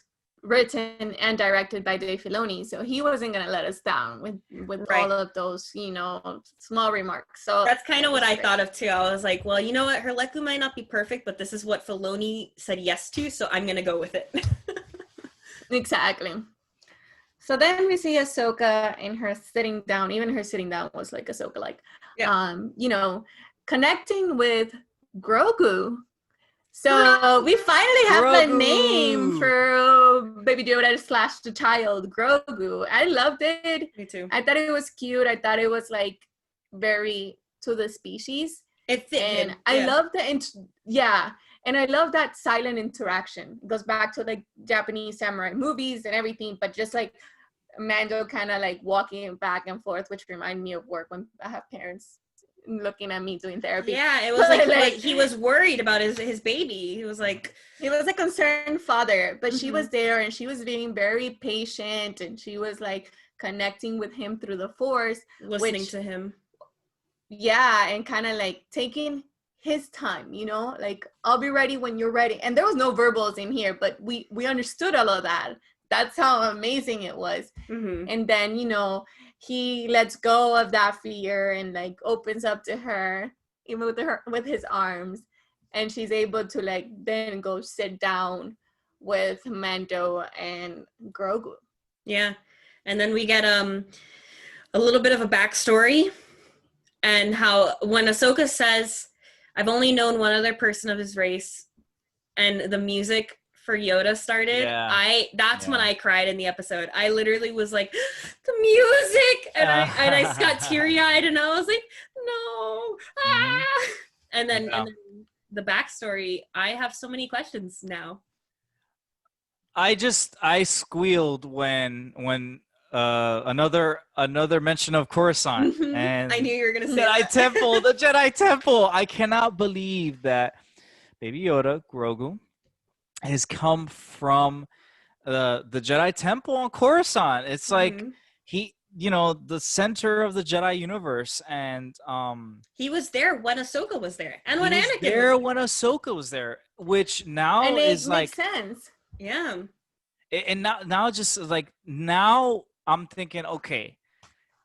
[SPEAKER 3] written and directed by Dave Filoni, so he wasn't gonna let us down with all of those small remarks. So
[SPEAKER 1] that's kind of what I thought of too. I was like, well, you know what, her Leku might not be perfect, but this is what Filoni said yes to, so I'm gonna go with it.
[SPEAKER 3] Exactly. So then we see Ahsoka in her sitting down. Even her sitting down was like Ahsoka, like connecting with Grogu. So we finally have a name for Baby Yoda / the child, Grogu. I loved it.
[SPEAKER 1] Me too.
[SPEAKER 3] I thought it was cute. I thought it was like very to the species.
[SPEAKER 1] It fit him.
[SPEAKER 3] I love and I love that silent interaction. It goes back to like Japanese samurai movies and everything, but just like Mando kind of like walking back and forth, which reminded me of work when I have parents looking at me doing therapy.
[SPEAKER 1] Yeah, it was like he was worried about his baby. He was a concerned father, but she was there and she was being very patient and she was like connecting with him through the Force, listening to him.
[SPEAKER 3] Yeah, and kind of like taking his time, like, I'll be ready when you're ready. And there was no verbals in here, but we understood all of that. That's how amazing it was. And then, he lets go of that fear and like opens up to her, even with his arms, and she's able to like then go sit down with Mando and Grogu.
[SPEAKER 1] Yeah. And then we get a little bit of a backstory, and how when Ahsoka says, I've only known one other person of his race, and the music for Yoda started, that's when I cried in the episode. I literally was like, the music, and I got teary-eyed, and I was like, no, and then the backstory. I have so many questions now.
[SPEAKER 2] I squealed when another mention of Coruscant and
[SPEAKER 1] I knew you were gonna say
[SPEAKER 2] Jedi
[SPEAKER 1] that.
[SPEAKER 2] Temple, the Jedi Temple. I cannot believe that Baby Yoda, Grogu, has come from the Jedi Temple on Coruscant. It's like he, the center of the Jedi universe, and
[SPEAKER 1] he was there when Ahsoka was there, and
[SPEAKER 2] he
[SPEAKER 1] when
[SPEAKER 2] was
[SPEAKER 1] Anakin
[SPEAKER 2] there
[SPEAKER 1] was
[SPEAKER 2] when Ahsoka was there, which now
[SPEAKER 3] And it
[SPEAKER 2] is
[SPEAKER 3] makes
[SPEAKER 2] like,
[SPEAKER 3] sense.
[SPEAKER 1] yeah.
[SPEAKER 2] and now just like now I'm thinking, okay,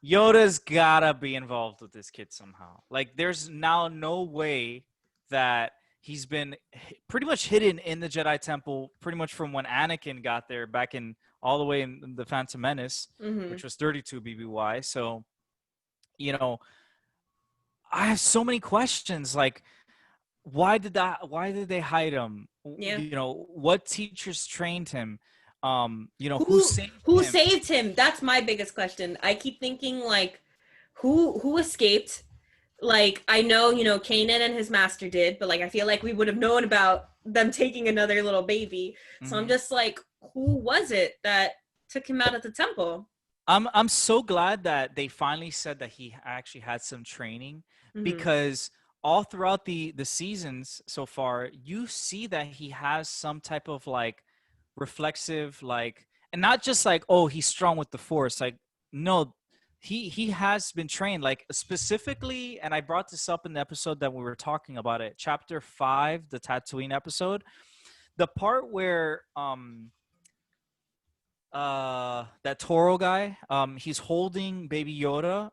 [SPEAKER 2] Yoda's gotta be involved with this kid somehow. Like, there's now no way that he's been pretty much hidden in the Jedi Temple pretty much from when Anakin got there back in all the way in the Phantom Menace, which was 32 BBY. So, I have so many questions. Like, why did they hide him?
[SPEAKER 1] Yeah.
[SPEAKER 2] What teachers trained him? Who
[SPEAKER 1] who
[SPEAKER 2] saved him?
[SPEAKER 1] saved him? That's my biggest question. I keep thinking, like, who escaped? Like, I know, Kanan and his master did, but like I feel like we would have known about them taking another little baby. So I'm just like, who was it that took him out of the temple?
[SPEAKER 2] I'm so glad that they finally said that he actually had some training, because all throughout the seasons so far, you see that he has some type of like reflexive, like, and not just like, oh, he's strong with the Force. Like, no, he has been trained, like, specifically, and I brought this up in the episode that we were talking about it, chapter 5, the Tatooine episode, the part where that Toro guy, he's holding Baby Yoda,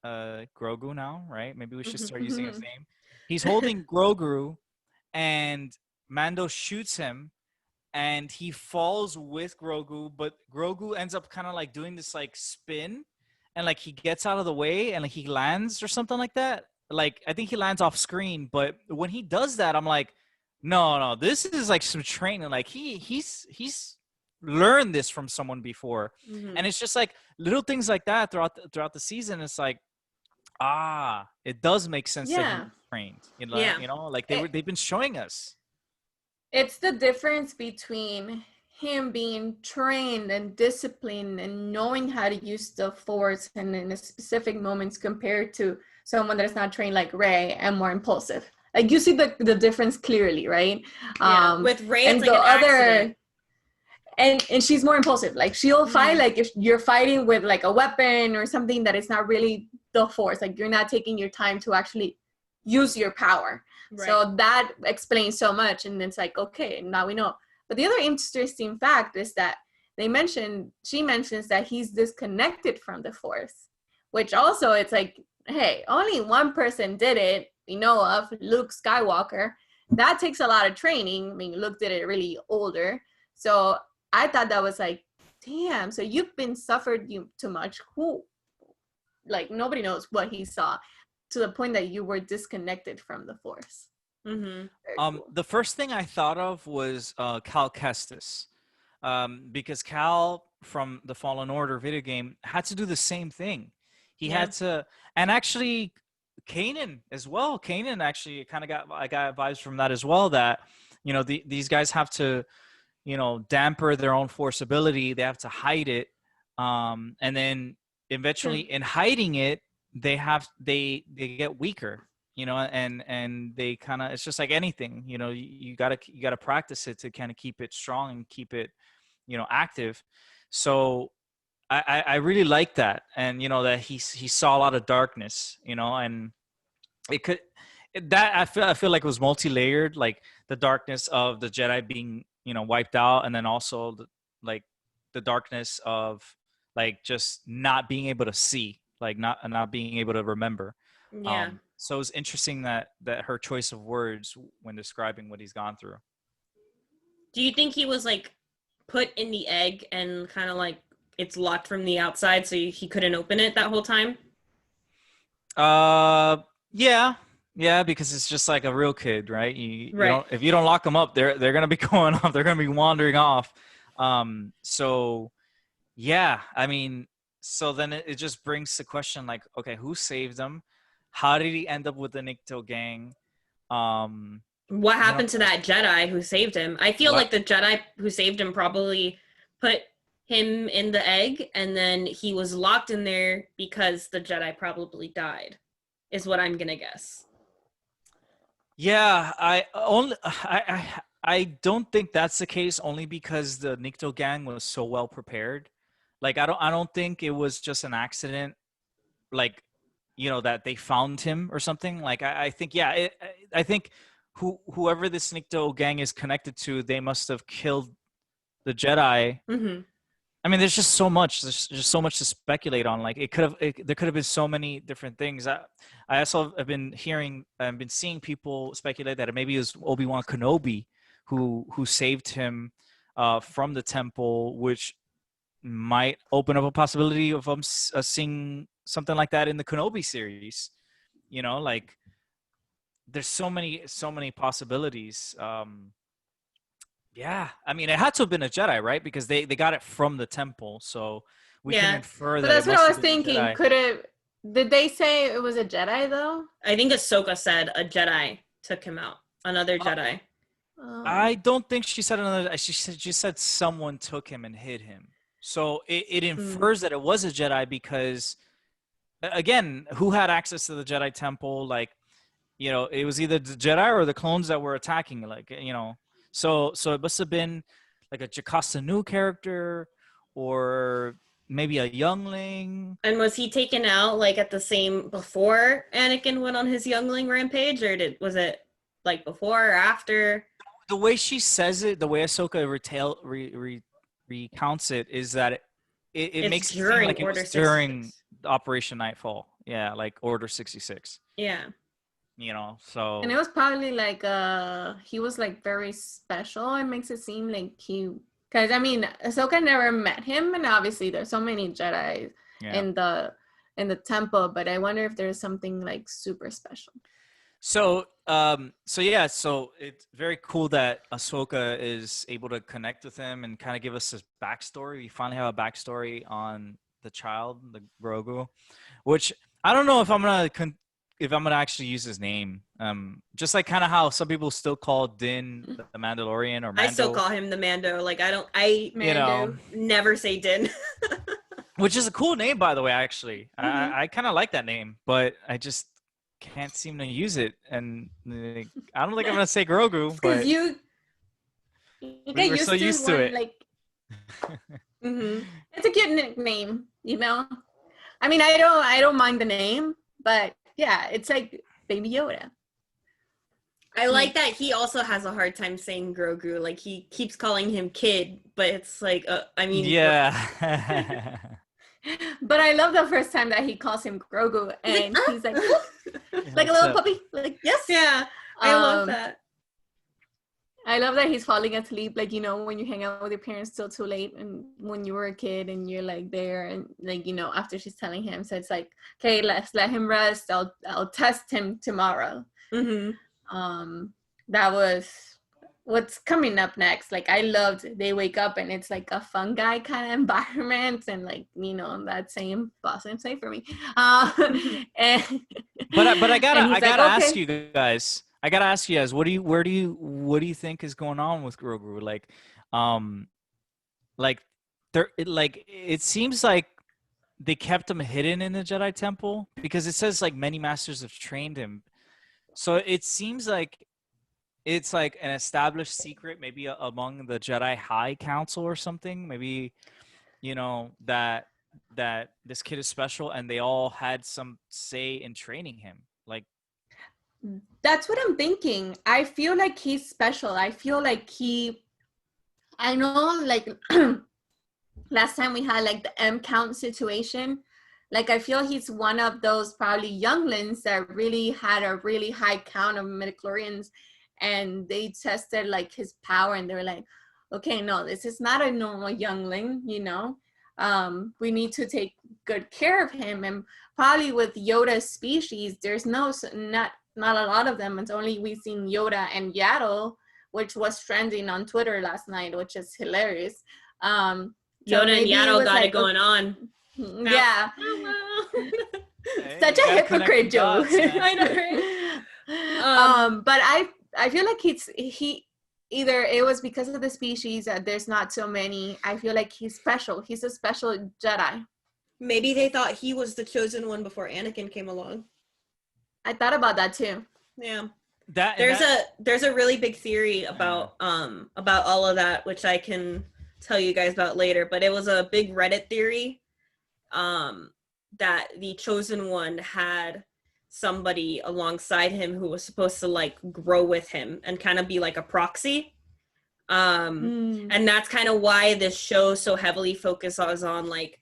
[SPEAKER 2] Grogu now, right? Maybe we should start using his name. He's holding Grogu, and Mando shoots him, and he falls with Grogu, but Grogu ends up kind of like doing this like spin, and like he gets out of the way, and like he lands or something like that. Like, I think he lands off screen, but when he does that, I'm like, no, this is like some training. Like, he's learned this from someone before, and it's just like little things like that throughout the season. It's like, it does make sense that he was trained. Like they've been showing us.
[SPEAKER 3] It's the difference between him being trained and disciplined and knowing how to use the Force and in specific moments compared to someone that is not trained like Rey and more impulsive. Like, you see the difference clearly, right?
[SPEAKER 1] Yeah. With Rey,
[SPEAKER 3] and
[SPEAKER 1] it's like an accident.
[SPEAKER 3] And she's more impulsive. Like, she'll fight, like, if you're fighting with like a weapon or something that is not really the Force, like you're not taking your time to actually use your power. Right. So that explains so much. And it's like, okay, now we know. But the other interesting fact is that she mentions that he's disconnected from the Force, which also, it's like, hey, only one person did it, we know of, Luke Skywalker. That takes a lot of training. I mean, Luke did it really older. So I thought that was like, damn, so you've been suffered too much. Who, like, nobody knows what he saw, to the point that you were disconnected from the Force.
[SPEAKER 2] Cool. The first thing I thought of was Cal Kestis, because Cal from the Fallen Order video game had to do the same thing. He had to, and actually Kanan as well. Kanan actually I got vibes from that as well, that these guys have to damper their own Force ability. They have to hide it, and then eventually in hiding it, they get weaker, and they kind of, it's just like anything, you gotta practice it to kind of keep it strong and keep it active. So I really like that, and that he saw a lot of darkness, and it could, that I feel like it was multi-layered, like the darkness of the Jedi being wiped out, and then also the darkness of like just not being able to see, like not being able to remember. So it was interesting that her choice of words when describing what he's gone through.
[SPEAKER 1] Do you think he was like put in the egg and kind of like it's locked from the outside, so he couldn't open it that whole time?
[SPEAKER 2] Yeah, because it's just like a real kid, right? If you don't lock them up, they're gonna be going off. They're gonna be wandering off. So yeah, I mean, so then it just brings the question, like, okay, who saved him? How did he end up with the Nikto gang?
[SPEAKER 1] What happened to that Jedi who saved him? I feel like the Jedi who saved him probably put him in the egg, and then he was locked in there because the Jedi probably died, is what I'm gonna guess.
[SPEAKER 2] Yeah, I don't think that's the case, only because the Nikto gang was so well prepared. Like I don't think it was just an accident, like, that they found him or something. Like I think, yeah, I think whoever this Nikto gang is connected to, they must have killed the Jedi.
[SPEAKER 1] Mm-hmm.
[SPEAKER 2] I mean, there's just so much. There's just so much to speculate on. Like there could have been so many different things. I also have been hearing and been seeing people speculate that maybe it was Obi-Wan Kenobi who saved him from the temple, which might open up a possibility of seeing something like that in the Kenobi series. Like there's so many possibilities. Yeah, I mean, it had to have been a Jedi, right? Because they got it from the temple, so we can infer
[SPEAKER 3] But
[SPEAKER 2] that.
[SPEAKER 3] that's
[SPEAKER 2] it
[SPEAKER 3] what
[SPEAKER 2] must
[SPEAKER 3] I
[SPEAKER 2] have
[SPEAKER 3] was
[SPEAKER 2] been a
[SPEAKER 3] thinking.
[SPEAKER 2] Jedi.
[SPEAKER 3] Could it? Did they say it was a Jedi though?
[SPEAKER 1] I think Ahsoka said a Jedi took him out. Another Jedi.
[SPEAKER 2] I don't think she said another. She said someone took him and hid him. So it infers that it was a Jedi because, again, who had access to the Jedi temple? Like, it was either the Jedi or the clones that were attacking. Like, so it must have been like a Jocasta Nu character, or maybe a youngling.
[SPEAKER 1] And was he taken out like at the same before Anakin went on his youngling rampage, or was it like before or after?
[SPEAKER 2] The way she says it, the way Ahsoka recounts it, is that it makes it seem like it was during Operation Nightfall. Yeah, like Order 66.
[SPEAKER 1] Yeah.
[SPEAKER 2] So.
[SPEAKER 3] And it was probably like he was like very special. It makes it seem like because I mean, Ahsoka never met him, and obviously there's so many Jedi in the temple, but I wonder if there's something like super special.
[SPEAKER 2] So it's very cool that Ahsoka is able to connect with him and kind of give us his backstory. We finally have a backstory on the child, the Grogu, which I don't know if I'm gonna actually use his name. Just like kind of how some people still call Din the Mandalorian or Mando.
[SPEAKER 1] I still call him the Mando. Like I never say Din.
[SPEAKER 2] Which is a cool name, by the way. Actually, I kind of like that name, but I just can't seem to use it, and I don't think I'm gonna say Grogu.
[SPEAKER 3] Because you get
[SPEAKER 2] we're so used to it.
[SPEAKER 3] Like, it's a cute nickname, I mean, I don't mind the name, but yeah, it's like Baby Yoda.
[SPEAKER 1] I like that he also has a hard time saying Grogu. Like he keeps calling him kid, but it's like, I mean,
[SPEAKER 2] yeah.
[SPEAKER 3] But I love the first time that he calls him Grogu, and he's like, like a little puppy. Like, yes.
[SPEAKER 1] Yeah, I love that.
[SPEAKER 3] I love that he's falling asleep, like, when you hang out with your parents till too late, and when you were a kid and you're like there, and like, after she's telling him, so it's like, okay, let's let him rest. I'll test him tomorrow. That was what's coming up next. Like, I loved they wake up and it's like a fungi kind of environment, and like, that same for me.
[SPEAKER 2] But I gotta ask you guys. What do you think is going on with Grogu? It seems like they kept him hidden in the Jedi Temple, because it says like many masters have trained him. So it seems like it's like an established secret, maybe among the Jedi High Council or something. Maybe, that this kid is special, and they all had some say in training him. Like,
[SPEAKER 3] that's what I'm thinking. I feel like he's special. I feel like I know, like, last time we had like the M count situation. Like, I feel he's one of those probably younglings that really had a really high count of midichlorians, and they tested like his power, and they were like, okay, no, this is not a normal youngling, we need to take good care of him. And probably with Yoda's species, there's not a lot of them. It's only we've seen Yoda and Yaddle, which was trending on Twitter last night, which is hilarious.
[SPEAKER 1] Yoda and Yaddle got it going on.
[SPEAKER 3] Yeah.
[SPEAKER 2] hey,
[SPEAKER 3] such a hypocrite, Joe.
[SPEAKER 1] I know, right?
[SPEAKER 3] But I feel like either it was because of the species that there's not so many. I feel like he's special. He's a special Jedi.
[SPEAKER 1] Maybe they thought he was the chosen one before Anakin came along.
[SPEAKER 3] I thought about that too.
[SPEAKER 1] Yeah. There's a really big theory about all of that, which I can tell you guys about later, but it was a big Reddit theory that the chosen one had somebody alongside him who was supposed to like grow with him and kind of be like a proxy. And that's kind of why this show so heavily focuses on like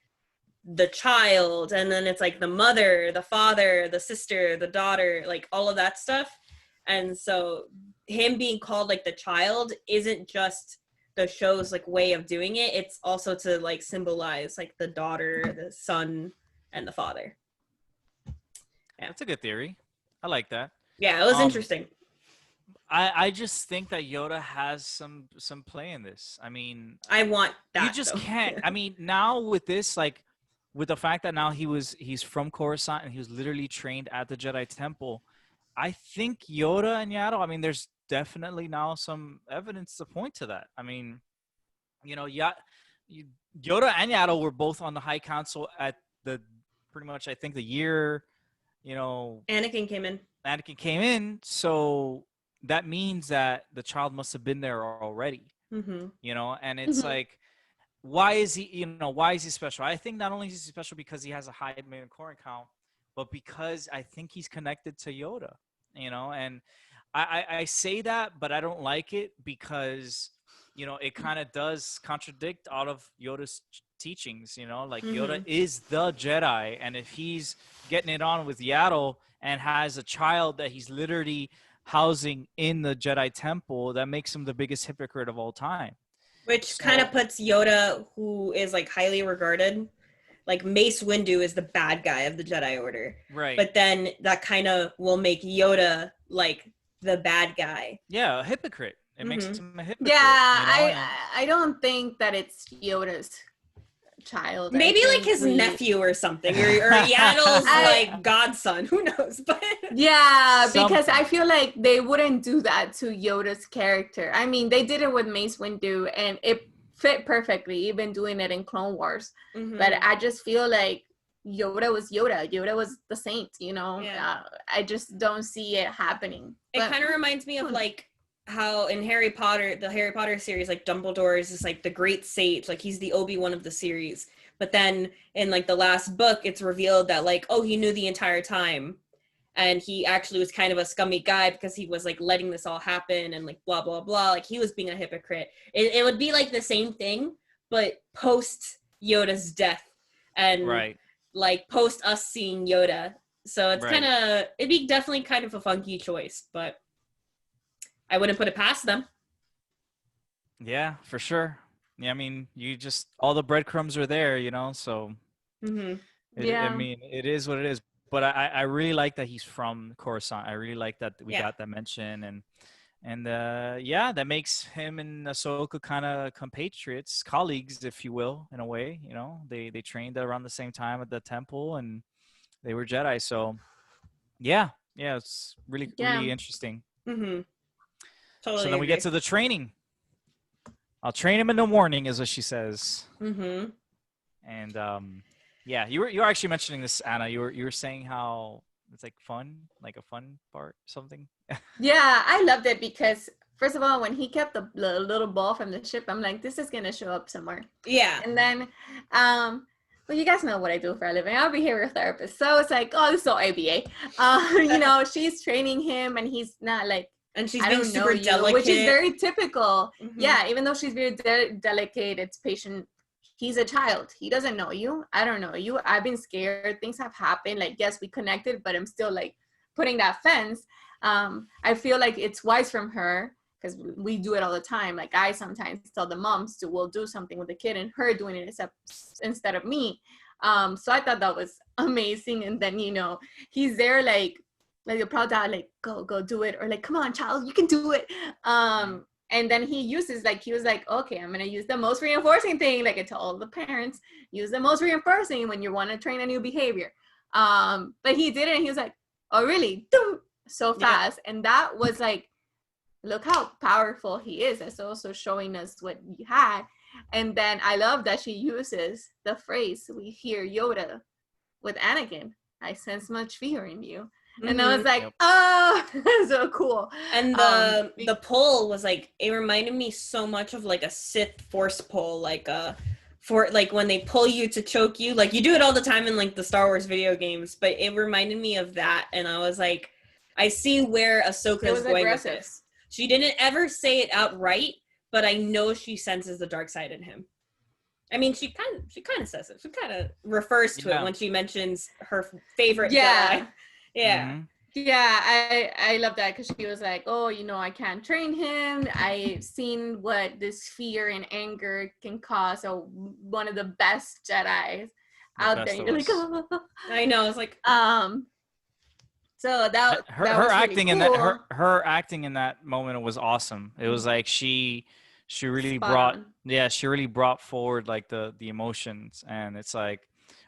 [SPEAKER 1] the child, and then it's like the mother, the father, the sister, the daughter, like all of that stuff. And so him being called like the child isn't just the show's like way of doing it, it's also to like symbolize like the daughter, the son, and the father.
[SPEAKER 2] Yeah, that's a good theory. I like that.
[SPEAKER 1] Yeah, it was interesting.
[SPEAKER 2] I just think that Yoda has some play in this. I mean,
[SPEAKER 1] I want that.
[SPEAKER 2] You just can't. I mean, now with this, like, with the fact that now he's from Coruscant and he was literally trained at the Jedi Temple, I think Yoda and Yaddle, I mean, there's definitely now some evidence to point to that. I mean, you know, Yoda and Yaddle were both on the High Council at the pretty much, I think, the year, you know,
[SPEAKER 1] Anakin came in.
[SPEAKER 2] So that means that the child must have been there already, you know, and it's like, why is he special? I think not only is he special because he has a high midichlorian count, but because I think he's connected to Yoda, you know, and I say that, but I don't like it because, you know, it kind of does contradict all of Yoda's teachings, you know, like Yoda is the Jedi, and if he's getting it on with Yaddle and has a child that he's literally housing in the Jedi Temple, that makes him the biggest hypocrite of all time.
[SPEAKER 1] Which kind of puts Yoda, who is like highly regarded, like Mace Windu is the bad guy of the Jedi Order.
[SPEAKER 2] Right.
[SPEAKER 1] But then that kind of will make Yoda like the bad guy.
[SPEAKER 2] Yeah, a hypocrite. It makes him a hypocrite.
[SPEAKER 3] Yeah,
[SPEAKER 2] you know?
[SPEAKER 3] I don't think that it's Yoda's child.
[SPEAKER 1] Maybe like his nephew or something, or Yaddle's like godson. Who knows? But
[SPEAKER 3] yeah, because I feel like they wouldn't do that to Yoda's character. I mean, they did it with Mace Windu, and it fit perfectly, even doing it in Clone Wars. But I just feel like Yoda was Yoda. Yoda was the saint, you know?
[SPEAKER 1] Yeah.
[SPEAKER 3] I just don't see it happening.
[SPEAKER 1] It kind of reminds me of like how in Harry Potter, the Harry Potter series, like Dumbledore is just like the great sage, like he's the Obi-Wan of the series. But then in like the last book, it's revealed that like, oh, he knew the entire time. And he actually was kind of a scummy guy because he was like letting this all happen and like blah, blah, blah. Like he was being a hypocrite. It would be like the same thing, but post Yoda's death and like post us seeing Yoda. So it's kind of, it'd be definitely kind of a funky choice, but I wouldn't put it past them.
[SPEAKER 2] Yeah, for sure. Yeah, I mean, you just, all the breadcrumbs are there, you know, so I mean, it is what it is. But I really like that he's from Coruscant. I really like that we got that mention. And yeah, that makes him and Ahsoka kind of compatriots, colleagues, if you will, in a way. You know, they trained around the same time at the temple, and they were Jedi. So yeah, it's really interesting.
[SPEAKER 1] Totally.
[SPEAKER 2] So then we get to the training. I'll train him in the morning, is what she says. And yeah, you were actually mentioning this, Anna. You were saying how it's like fun, like a fun part, something.
[SPEAKER 3] Yeah, I loved it because first of all, when he kept the little ball from the ship, I'm like, this is gonna show up somewhere.
[SPEAKER 1] Yeah.
[SPEAKER 3] And then, well, you guys know what I do for a living. I'm a behavioral therapist, so it's like, oh, this is all ABA. You know, she's training him, and he's not like.
[SPEAKER 1] And she's being super delicate.
[SPEAKER 3] Which is very typical. Yeah, even though she's very delicate, it's patient. He's a child. He doesn't know you. I don't know you. I've been scared. Things have happened. Like, yes, we connected, but I'm still like putting that fence. I feel like it's wise from her because we do it all the time. Like I sometimes tell the moms we'll do something with the kid and her doing it instead of me. So I thought that was amazing. And then, you know, he's there like a proud dad, like, go do it. Or like, come on, child, you can do it. And then he uses, like, he was like, okay, I'm going to use the most reinforcing thing. Like I tell all the parents, use the most reinforcing when you want to train a new behavior. But he did it and he was like, oh, really? So fast. And that was like look how powerful he is. It's also showing us what he had. And then I love that she uses the phrase we hear Yoda with Anakin. I sense much fear in you. And I was like,
[SPEAKER 2] Yep.
[SPEAKER 3] oh, so cool.
[SPEAKER 1] And the pull was like, it reminded me so much of like a Sith force pull, like for like when they pull you to choke you, like you do it all the time in like the Star Wars video games, but it reminded me of that. And I was like, I see where Ahsoka is going
[SPEAKER 3] aggressive.
[SPEAKER 1] with this. She didn't ever say it outright, but I know she senses the dark side in him. I mean, she kind of says it. She kind of refers to it when she mentions her favorite Jedi. Yeah.
[SPEAKER 2] Mm-hmm.
[SPEAKER 3] Yeah, I love that because she was like, oh, you know, I can't train him. I've seen what this fear and anger can cause. So one of the best Jedis out there. You're like, oh.
[SPEAKER 1] I know. It's like,
[SPEAKER 3] so that
[SPEAKER 2] her
[SPEAKER 3] was
[SPEAKER 2] acting
[SPEAKER 3] really cool.
[SPEAKER 2] in that her acting in that moment was awesome. It was like she really she really brought forward like the emotions, and it's like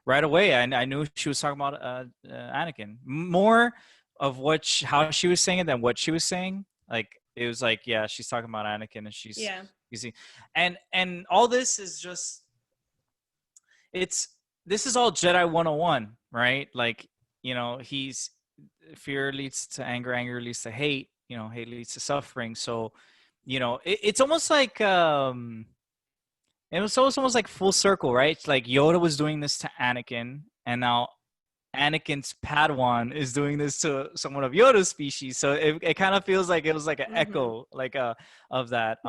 [SPEAKER 2] right away I knew she was talking about Anakin more of how she was saying it than what she was saying. Like it was like, yeah, she's talking about Anakin, and she's you see, and all this is just this is all Jedi 101, right? Like, you know, fear leads to anger, anger leads to hate, you know, hate leads to suffering. So, you know, it's almost like it was almost like full circle, right? It's like Yoda was doing this to Anakin, and now Anakin's Padawan is doing this to someone of Yoda's species. So it kind of feels like it was like an echo, like of that.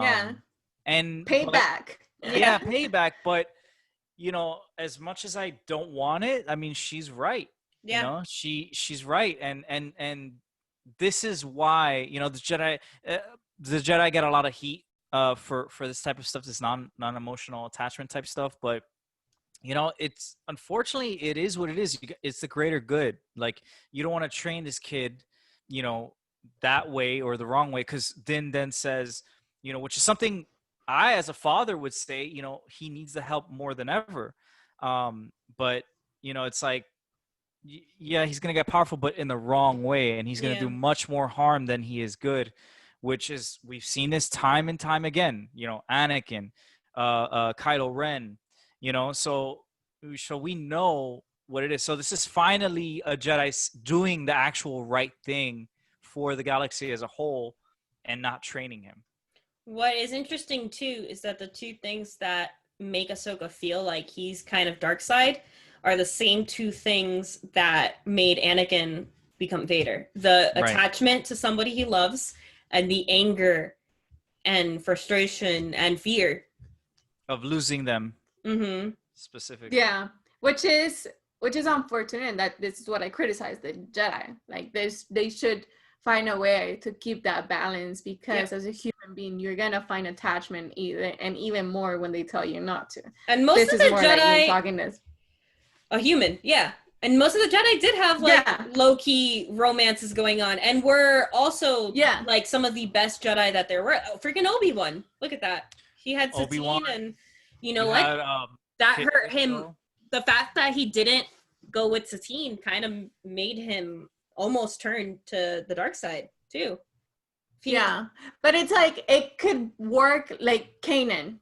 [SPEAKER 2] And
[SPEAKER 3] payback.
[SPEAKER 2] Yeah, payback. But you know, as much as I don't want it, I mean, she's right. Yeah. You know, she's right, and this is why, you know, the Jedi get a lot of heat for this type of stuff, this non-emotional attachment type stuff, but you know, it's unfortunately it is what it is. It's the greater good. Like, you don't want to train this kid, you know, that way or the wrong way, because Din then says, you know, which is something I as a father would say, you know, he needs the help more than ever. But you know, it's like, yeah, he's gonna get powerful, but in the wrong way, and he's gonna do much more harm than he is good, which is, we've seen this time and time again. You know, Anakin, Kylo Ren, you know, so we know what it is. So this is finally a Jedi doing the actual right thing for the galaxy as a whole, and not training him.
[SPEAKER 1] What is interesting too is that the two things that make Ahsoka feel like he's kind of dark side are the same two things that made Anakin become Vader. The attachment to somebody he loves, and the anger and frustration and fear
[SPEAKER 2] of losing them.
[SPEAKER 1] Mm-hmm.
[SPEAKER 2] Specifically.
[SPEAKER 3] Yeah, which is unfortunate, and that this is what I criticize the Jedi. Like, they should find a way to keep that balance, because as a human being, you're gonna find attachment even more when they tell you not to.
[SPEAKER 1] And most of the Jedi,
[SPEAKER 3] like
[SPEAKER 1] a human, and most of the Jedi did have like low-key romances going on, and were also like some of the best Jedi that there were. Freaking Obi-Wan, look at that. He had Satine, and you know what? That hurt him. The fact that he didn't go with Satine kind of made him almost turn to the dark side too.
[SPEAKER 3] But it's like, it could work like Kanan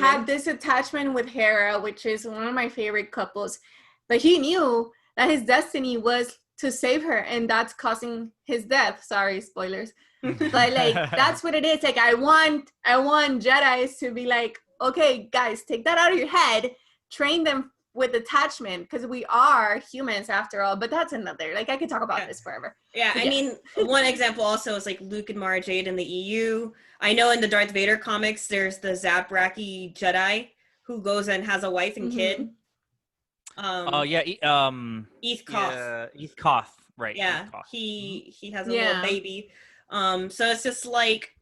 [SPEAKER 3] had this attachment with Hera, which is one of my favorite couples, but he knew that his destiny was to save her, and that's causing his death. Sorry, spoilers. But like, that's what it is. Like, I want Jedis to be like, okay, guys, take that out of your head, train them with attachment, because we are humans after all. But that's another, like, I could talk about this forever.
[SPEAKER 1] I mean, one example also is like Luke and Mara Jade in the EU. I know in the Darth Vader comics, there's the Zabraki Jedi who goes and has a wife and kid. Eeth Koth.
[SPEAKER 2] Eeth Koth, right?
[SPEAKER 1] Yeah, Koth. He has a little baby. So it's just like,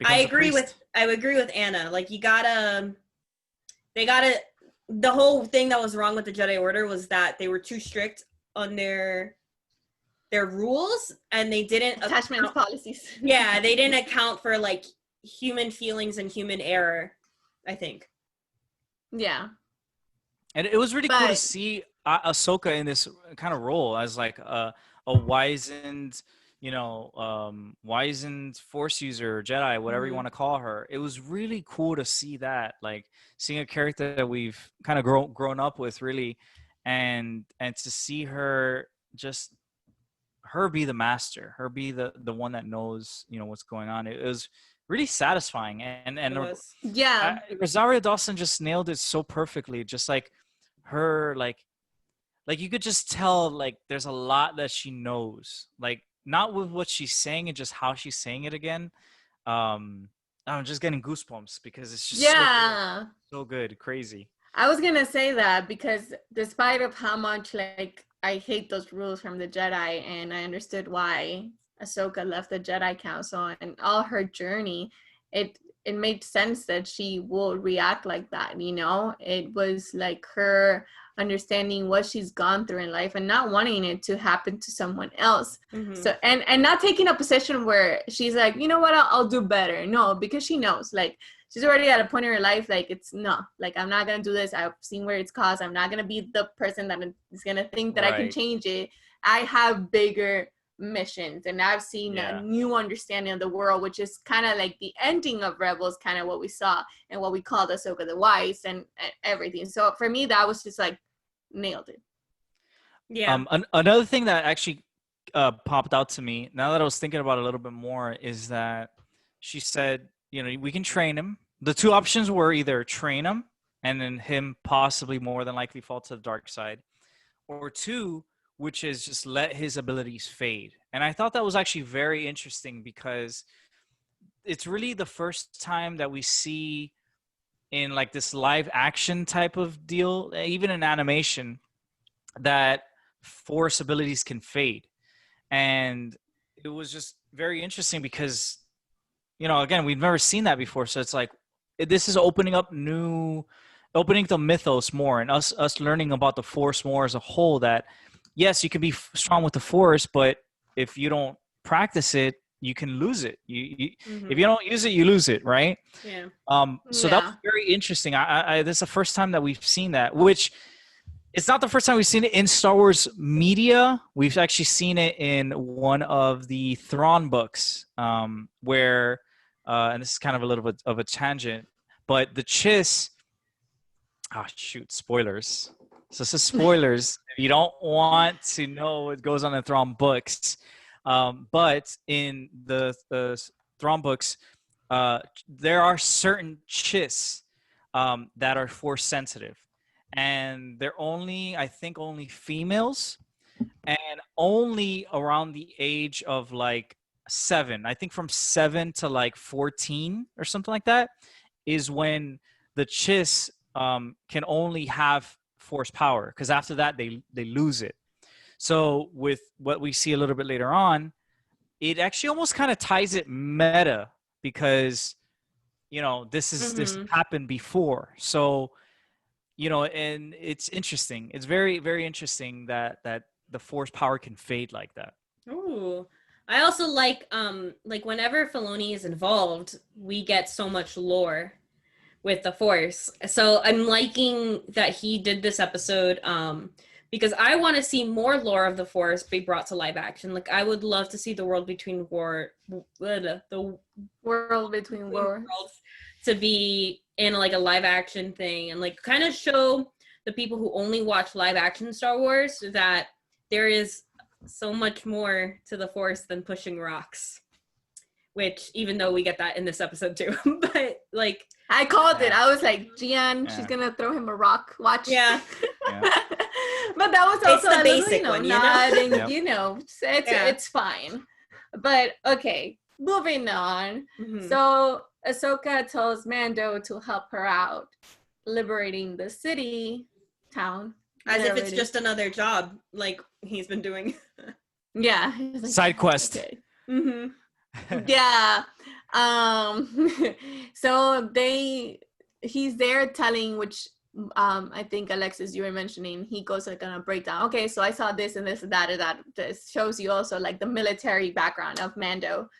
[SPEAKER 1] I agree with Anna. Like, the whole thing that was wrong with the Jedi Order was that they were too strict on their rules, and they didn't
[SPEAKER 3] attachment policies.
[SPEAKER 1] They didn't account for like human feelings and human error, I think.
[SPEAKER 3] Yeah.
[SPEAKER 2] And it was really cool to see Ahsoka in this kind of role as like a wizened, wizened Force user or Jedi, whatever you want to call her. It was really cool to see that, like seeing a character that we've kind of grown up with, really, and to see her just her be the master, her be the one that knows what's going on. It was really satisfying, and
[SPEAKER 3] yeah,
[SPEAKER 2] Rosario Dawson just nailed it so perfectly. Just like her, like you could just tell, like there's a lot that she knows, like not with what she's saying and just how she's saying it again. I'm just getting goosebumps because it's just so good, crazy.
[SPEAKER 3] I was gonna say that because despite of how much like I hate those rules from the Jedi, and I understood why Ahsoka left the Jedi Council and all her journey, it made sense that she will react like that. It was like her understanding what she's gone through in life and not wanting it to happen to someone else. So and not taking a position where she's like, you know what, I'll do better. No, because she knows, like she's already at a point in her life, like it's no, like I'm not gonna do this. I've seen where it's caused. I'm not gonna be the person that is gonna think that I can change it. I have bigger missions, and I've seen a new understanding of the world, which is kind of like the ending of Rebels, kind of what we saw and what we called Ahsoka the Wise and everything. So for me, that was just like nailed it.
[SPEAKER 1] Yeah.
[SPEAKER 2] Another thing that actually popped out to me now that I was thinking about it a little bit more is that she said, we can train him. The two options were either train him and then him possibly more than likely fall to the dark side, or two, which is just let his abilities fade. And I thought that was actually very interesting because it's really the first time that we see in like this live action type of deal, even in animation, that Force abilities can fade. And it was just very interesting because, again, we've never seen that before. So it's like, this is opening the mythos more, and us learning about the Force more as a whole, that yes, you can be strong with the Force, but if you don't practice it, you can lose it. If you don't use it, you lose it, right?
[SPEAKER 1] Yeah.
[SPEAKER 2] So that was very interesting. This is the first time that we've seen that, which it's not the first time we've seen it in Star Wars media. We've actually seen it in one of the Thrawn books, where, and this is kind of a little bit of a tangent, but the Chiss, spoilers. So this is spoilers if you don't want to know what goes on in Thrawn books. But in the Thrawn books, there are certain Chiss that are Force sensitive. And they're only females, and only around the age of like 7. I think from 7 to like 14 or something like that is when the Chiss can only have Force power, because after that they lose it. So with what we see a little bit later on, it actually almost kind of ties it meta, because this happened before. So and it's interesting. It's very, very interesting that the Force power can fade like that.
[SPEAKER 1] Ooh. I also like whenever Filoni is involved, we get so much lore with the Force. So I'm liking that he did this episode because I want to see more lore of the Force be brought to live action. Like I would love to see the world between the
[SPEAKER 3] world between worlds
[SPEAKER 1] to be in like a live action thing, and like kind of show the people who only watch live action Star Wars that there is so much more to the Force than pushing rocks, which even though we get that in this episode too, but like
[SPEAKER 3] I called it. I was like, Gian, she's gonna throw him a rock. Watch.
[SPEAKER 1] Yeah.
[SPEAKER 3] But that was also
[SPEAKER 1] it's the basic one,
[SPEAKER 3] it's fine. But okay, moving on. So Ahsoka tells Mando to help her out liberating the town.
[SPEAKER 1] As if it's just another job like he's been doing.
[SPEAKER 3] Yeah.
[SPEAKER 2] Like, side quest.
[SPEAKER 3] Okay. Yeah. So he's there telling, which I think Alexis, you were mentioning, he goes like on a breakdown. Okay, so I saw this and this and that, and that. This shows you also like the military background of Mando.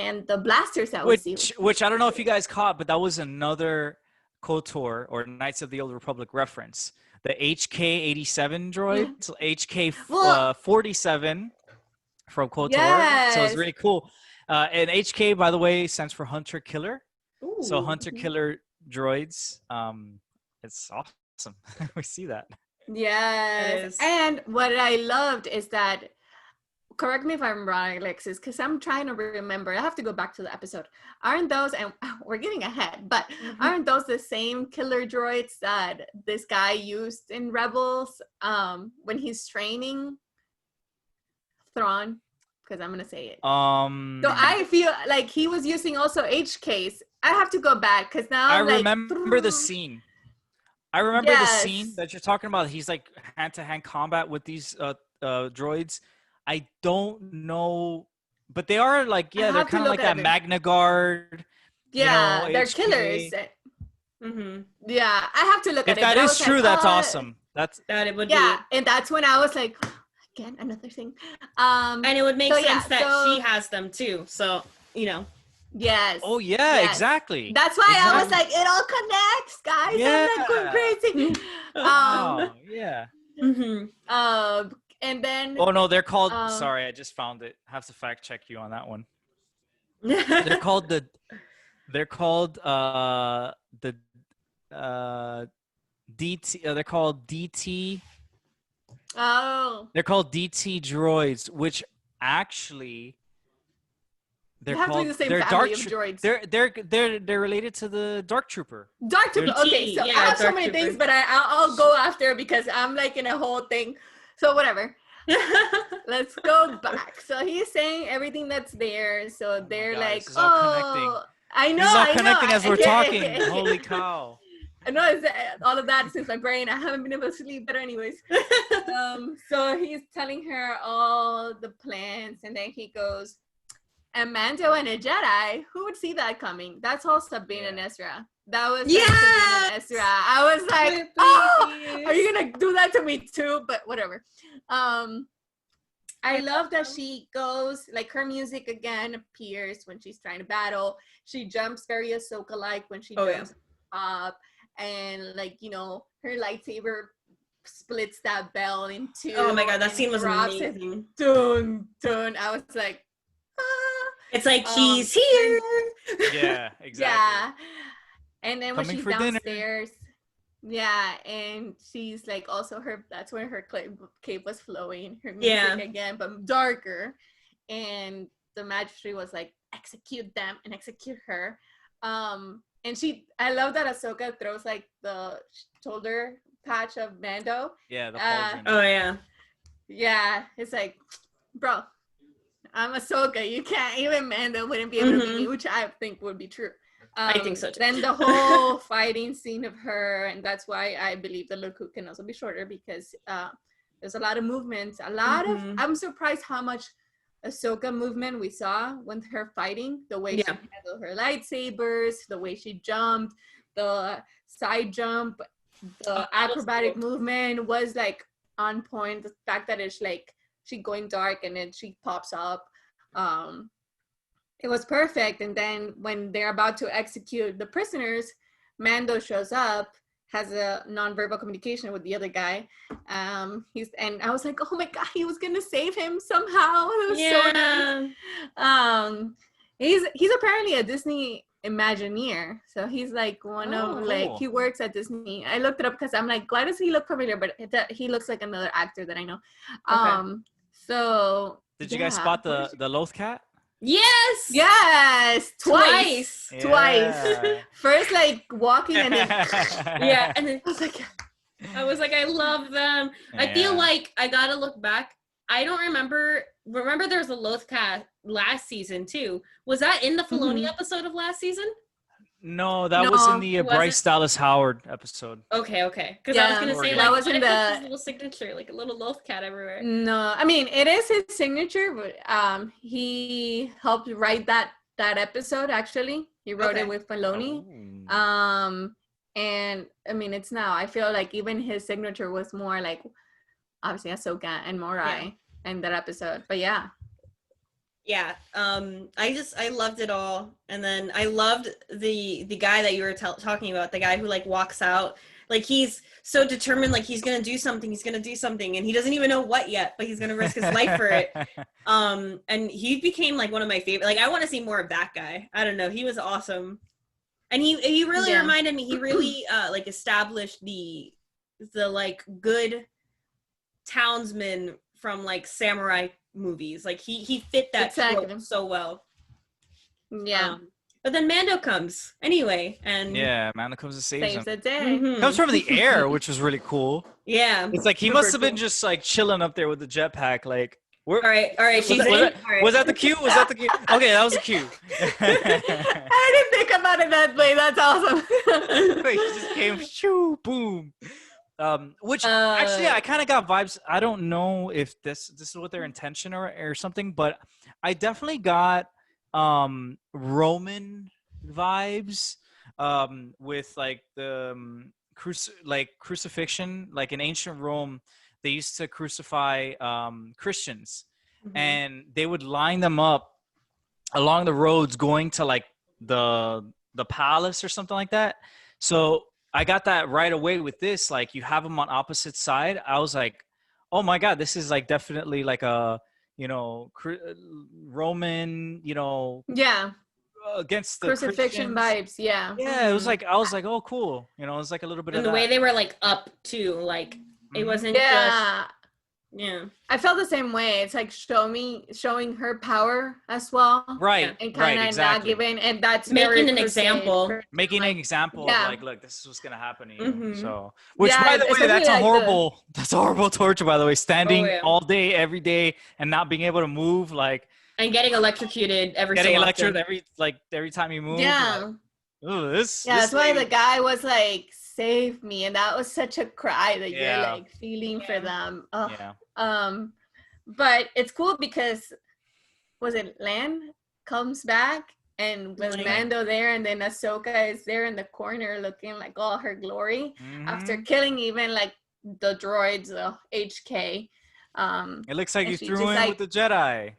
[SPEAKER 3] And the blasters that we see.
[SPEAKER 2] Which I don't know if you guys caught, but that was another KOTOR or Knights of the Old Republic reference. The HK-87 droid, HK-47, from KOTOR. So it's
[SPEAKER 3] Yes.
[SPEAKER 2] really cool. And HK, by the way, stands for Hunter Killer.
[SPEAKER 1] Ooh.
[SPEAKER 2] So Hunter Killer droids. It's awesome. We see that.
[SPEAKER 3] Yes. And what I loved is that, correct me if I'm wrong, Alexis, because I'm trying to remember. I have to go back to the episode. Aren't those, and we're getting ahead, but aren't those the same killer droids that this guy used in Rebels when he's training Thrawn? Because I'm going to say it. So I feel like he was using also HKs. I have to go back because now
[SPEAKER 2] I remember the scene. I remember the scene that you're talking about. He's like hand-to-hand combat with these droids. I don't know, but they are like, they're kind of like that Magna Guard.
[SPEAKER 3] Yeah,
[SPEAKER 2] you know,
[SPEAKER 3] they're
[SPEAKER 2] HK.
[SPEAKER 3] Killers. Yeah, I have to look at it.
[SPEAKER 2] If that is true, that's awesome. That
[SPEAKER 1] it would be.
[SPEAKER 3] And that's when I was like, again, another thing.
[SPEAKER 1] And it would make sense that she has them too. So, you know.
[SPEAKER 3] Yes.
[SPEAKER 2] Oh yeah, exactly.
[SPEAKER 3] That's why I was like, it all connects, guys.
[SPEAKER 2] Yeah.
[SPEAKER 3] I'm like going crazy. And then
[SPEAKER 2] oh no, they're called sorry, I just found it. I have to fact check you on that one. They're called the DT they're called DT.
[SPEAKER 3] Oh.
[SPEAKER 2] They're called DT droids, which actually they're
[SPEAKER 3] dark droids.
[SPEAKER 2] They're related to the Dark Trooper.
[SPEAKER 3] Dark Trooper. Okay, so I have so many things, but I'll go after because I'm like in a whole thing. So whatever. Let's go back. So he's saying everything that's there. So they're like, oh, I know.
[SPEAKER 2] This is all connecting as we're talking. Holy cow.
[SPEAKER 3] I know it's all of that since my brain. I haven't been able to sleep, but anyways. So he's telling her all the plans, and then he goes, and Mando and a Jedi, who would see that coming? That's all Sabine and Ezra. That was Sabine and Ezra. I was like, are you gonna do that to me too? But whatever. I love that she goes, like her music again appears when she's trying to battle. She jumps very Ahsoka-like when she jumps up, and like, you know, her lightsaber splits that bell in two.
[SPEAKER 1] Oh my god, that scene was amazing.
[SPEAKER 3] Dun, dun. I was like,
[SPEAKER 1] it's like he's here.
[SPEAKER 2] Yeah, exactly.
[SPEAKER 3] Yeah. And then when
[SPEAKER 2] Coming
[SPEAKER 3] she's downstairs, and she's like also that's when her cape was flowing, her music again, but darker. And the magistrate was like, execute them and execute her. And I love that Ahsoka throws like the shoulder patch of Mando.
[SPEAKER 2] Yeah, the pauldron.
[SPEAKER 1] Oh yeah.
[SPEAKER 3] Yeah, it's like, bro, I'm Ahsoka. You can't, even Mando wouldn't be able to beat me, which I think would be true.
[SPEAKER 1] I think so too.
[SPEAKER 3] Then the whole fighting scene of her, and that's why I believe that Luke can also be shorter, because there's a lot of movements, I'm surprised how much Ahsoka movement we saw when her fighting, the way she handled her lightsabers, the way she jumped, the side jump, the acrobatic movement was like on point. The fact that it's like she going dark and then she pops up, it was perfect. And then when they're about to execute the prisoners, Mando shows up, has a nonverbal communication with the other guy. And I was like, oh my god, he was gonna save him somehow. It was so nice. He's apparently a Disney Imagineer, so he's like one of like he works at Disney. I looked it up because I'm like, why does he look familiar? But he looks like another actor that I know. So
[SPEAKER 2] did you guys spot the Loth cat?
[SPEAKER 3] Yes, twice. First like walking and then
[SPEAKER 1] and then I was like, I love them. I feel like I gotta look back. I don't remember there was a Loth cat last season too. Was that in the Filoni episode of last season?
[SPEAKER 2] No, that was in the Bryce Dallas Howard episode.
[SPEAKER 1] Okay. Because I was gonna say
[SPEAKER 3] that was in the
[SPEAKER 1] his little signature, like a little Loth cat everywhere.
[SPEAKER 3] No, I mean it is his signature, but he helped write that episode. Actually, he wrote it with Filoni. And I mean it's now. I feel like even his signature was more like obviously Ahsoka and Morai in that episode. But
[SPEAKER 1] I loved it all. And then I loved the guy that you were talking about, the guy who like walks out Like he's so determined, like he's gonna do something, and he doesn't even know what yet, but he's gonna risk his life for it. And he became like one of my favorite. Like I want to see more of that guy. I don't know, he was awesome, and he really reminded me. He really like established the like good townsman from like samurai movies. Like he fit that trope so well.
[SPEAKER 3] Yeah.
[SPEAKER 1] But then Mando comes anyway, and
[SPEAKER 2] Mando comes and saves him.
[SPEAKER 3] The day.
[SPEAKER 2] Comes from the air, which was really cool.
[SPEAKER 1] Yeah,
[SPEAKER 2] it's like he must have been just like chilling up there with the jetpack. Like,
[SPEAKER 1] all right.
[SPEAKER 2] Was that the cue? Was that the cue? Okay, that was the cue.
[SPEAKER 3] I didn't think about it that way. That's awesome.
[SPEAKER 2] He just came, shoo, boom. Which actually, I kind of got vibes. I don't know if this is what their intention or something, but I definitely got Roman vibes with like the crucifixion. Like in ancient Rome, they used to crucify Christians, and they would line them up along the roads going to like the palace or something like that. So I got that right away with this. Like you have them on opposite side. I was like, oh my God, this is like definitely like a, Roman, against the
[SPEAKER 3] crucifixion
[SPEAKER 2] Christians.
[SPEAKER 3] vibes. Yeah.
[SPEAKER 2] Yeah. It was like, I was like, oh, cool. It was like a little bit
[SPEAKER 1] and
[SPEAKER 2] of
[SPEAKER 1] the way they were like up too, like it wasn't just. Yeah,
[SPEAKER 3] I felt the same way. It's like showing her power as well,
[SPEAKER 2] right?
[SPEAKER 3] And kind of
[SPEAKER 2] exactly.
[SPEAKER 3] not giving, and that's
[SPEAKER 1] making an example.
[SPEAKER 2] Making an example of like, look, this is what's gonna happen to you. So, which by the way, that's a horrible torture. By the way, standing all day, every day, and not being able to move, like, and
[SPEAKER 1] getting electrocuted every
[SPEAKER 2] time you move.
[SPEAKER 3] Yeah.
[SPEAKER 2] Like, ooh,
[SPEAKER 3] that's why the guy was like, save me, and that was such a cry that you're like feeling for them. But it's cool because Lan comes back, and with Mando there, and then Ahsoka is there in the corner looking like all her glory after killing even like the droids, HK.
[SPEAKER 2] It looks like you threw in with the Jedi.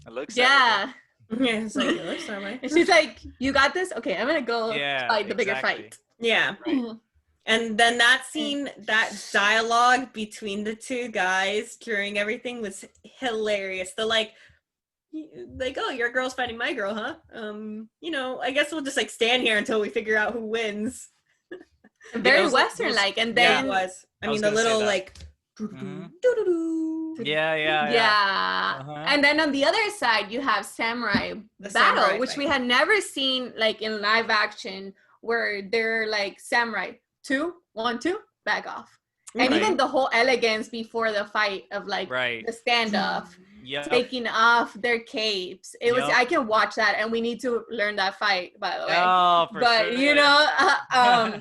[SPEAKER 2] It looks
[SPEAKER 1] it's like it looks that way.
[SPEAKER 3] And she's like, you got this? Okay, I'm gonna go fight the bigger fight.
[SPEAKER 1] Yeah. Right. And then that scene, that dialogue between the two guys during everything was hilarious. The like, oh, your girl's fighting my girl, huh? I guess we'll just like stand here until we figure out who wins.
[SPEAKER 3] Very Western like, and then
[SPEAKER 1] it was. I mean, the little like.
[SPEAKER 3] Yeah. And then on the other side, you have samurai battle, which we had never seen like in live action, where they're like samurai. 2, 1, 2, back off. And even the whole elegance before the fight of like the standoff, taking off their capes. It was, I can watch that, and we need to learn that fight, by the way.
[SPEAKER 2] Oh, for sure.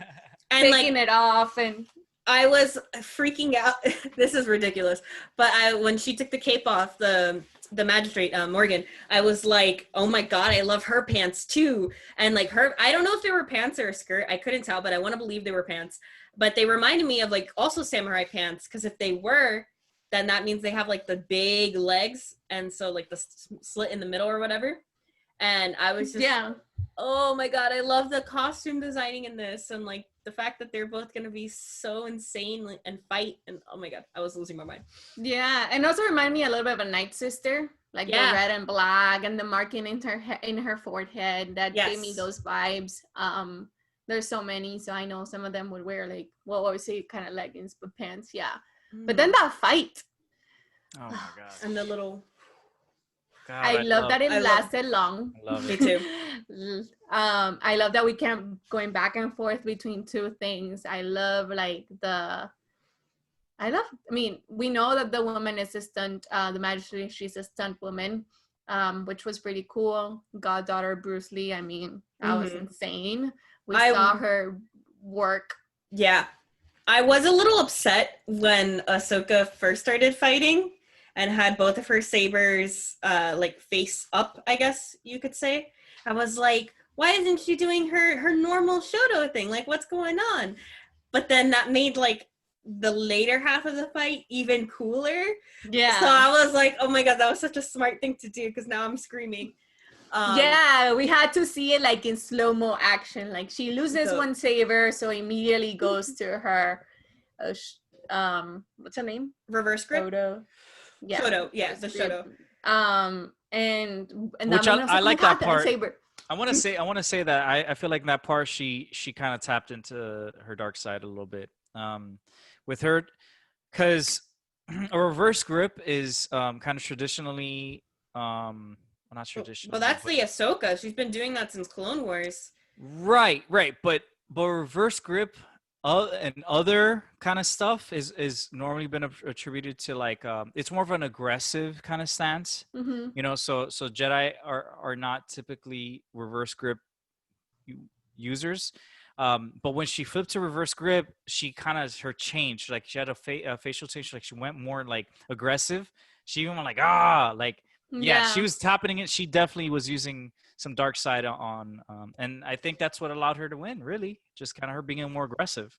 [SPEAKER 3] And taking it off, and
[SPEAKER 1] I was freaking out. This is ridiculous. But when she took the cape off, the magistrate, Morgan, I was like, oh my God, I love her pants too. And like I don't know if they were pants or a skirt. I couldn't tell, but I want to believe they were pants. But they reminded me of like also samurai pants, because if they were, then that means they have like the big legs. And so like the slit in the middle or whatever. And I was just, oh my God, I love the costume designing in this. And like the fact that they're both going to be so insane and fight. And oh my God, I was losing my mind.
[SPEAKER 3] Yeah. And also remind me a little bit of a Night Sister, like the red and black and the marking in her forehead. That gave me those vibes. There's so many. So I know some of them would wear like, well, obviously kind of leggings, but pants. Yeah. But then that fight.
[SPEAKER 2] Oh my God.
[SPEAKER 1] And the little.
[SPEAKER 3] God, I love that it lasted long.
[SPEAKER 2] I love
[SPEAKER 1] it. Me too.
[SPEAKER 3] I love that we kept going back and forth between two things. I mean, we know that the woman is a stunt, the magistrate, she's a stunt woman, which was pretty cool. Goddaughter Bruce Lee, I mean, that was insane. We saw her work.
[SPEAKER 1] Yeah. I was a little upset when Ahsoka first started fighting and had both of her sabers like face up, I guess you could say. I was like, why isn't she doing her normal Shoto thing? Like, what's going on? But then that made like the later half of the fight even cooler.
[SPEAKER 3] Yeah.
[SPEAKER 1] So I was like, oh my God, that was such a smart thing to do, because now I'm screaming.
[SPEAKER 3] Yeah, we had to see it like in slow-mo action. Like she loses one saber, so immediately goes to her what's her name?
[SPEAKER 1] Reverse grip.
[SPEAKER 3] Shoto. Yeah.
[SPEAKER 1] Shoto. Yeah, the Shoto.
[SPEAKER 3] And
[SPEAKER 2] which I like that part.
[SPEAKER 3] saber.
[SPEAKER 2] I want to say that I feel like in that part she kind of tapped into her dark side a little bit. With her, because a reverse grip is kind of traditionally not traditional.
[SPEAKER 1] Well, that's the Ahsoka. She's been doing that since Clone Wars.
[SPEAKER 2] Right. But reverse grip and other kind of stuff is normally been attributed to like it's more of an aggressive kind of stance.
[SPEAKER 3] Mm-hmm.
[SPEAKER 2] You know, so Jedi are not typically reverse grip users. But when she flipped to reverse grip, she kind of her changed. Like she had a facial change. Like she went more like aggressive. She even went like like. Yeah, she was tapping it. She definitely was using some dark side on, and I think that's what allowed her to win. Really, just kind of her being more aggressive.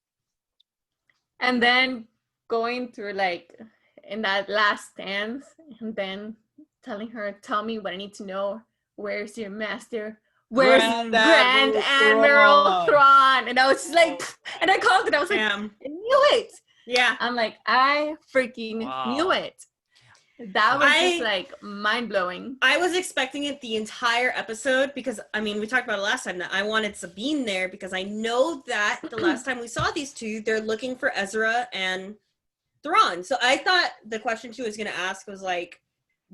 [SPEAKER 3] And then going through like in that last stance, and then telling her, "Tell me what I need to know. Where's your master? Where's Grand Admiral Thrawn?" And I was just like, and I called it. I was like, I knew it.
[SPEAKER 1] Yeah,
[SPEAKER 3] I'm like, I freaking knew it. That was just like mind-blowing.
[SPEAKER 1] I was expecting it the entire episode because, I mean, we talked about it last time that I wanted Sabine there because I know that the last time we saw these two, they're looking for Ezra and Thrawn. So I thought the question she was going to ask was like,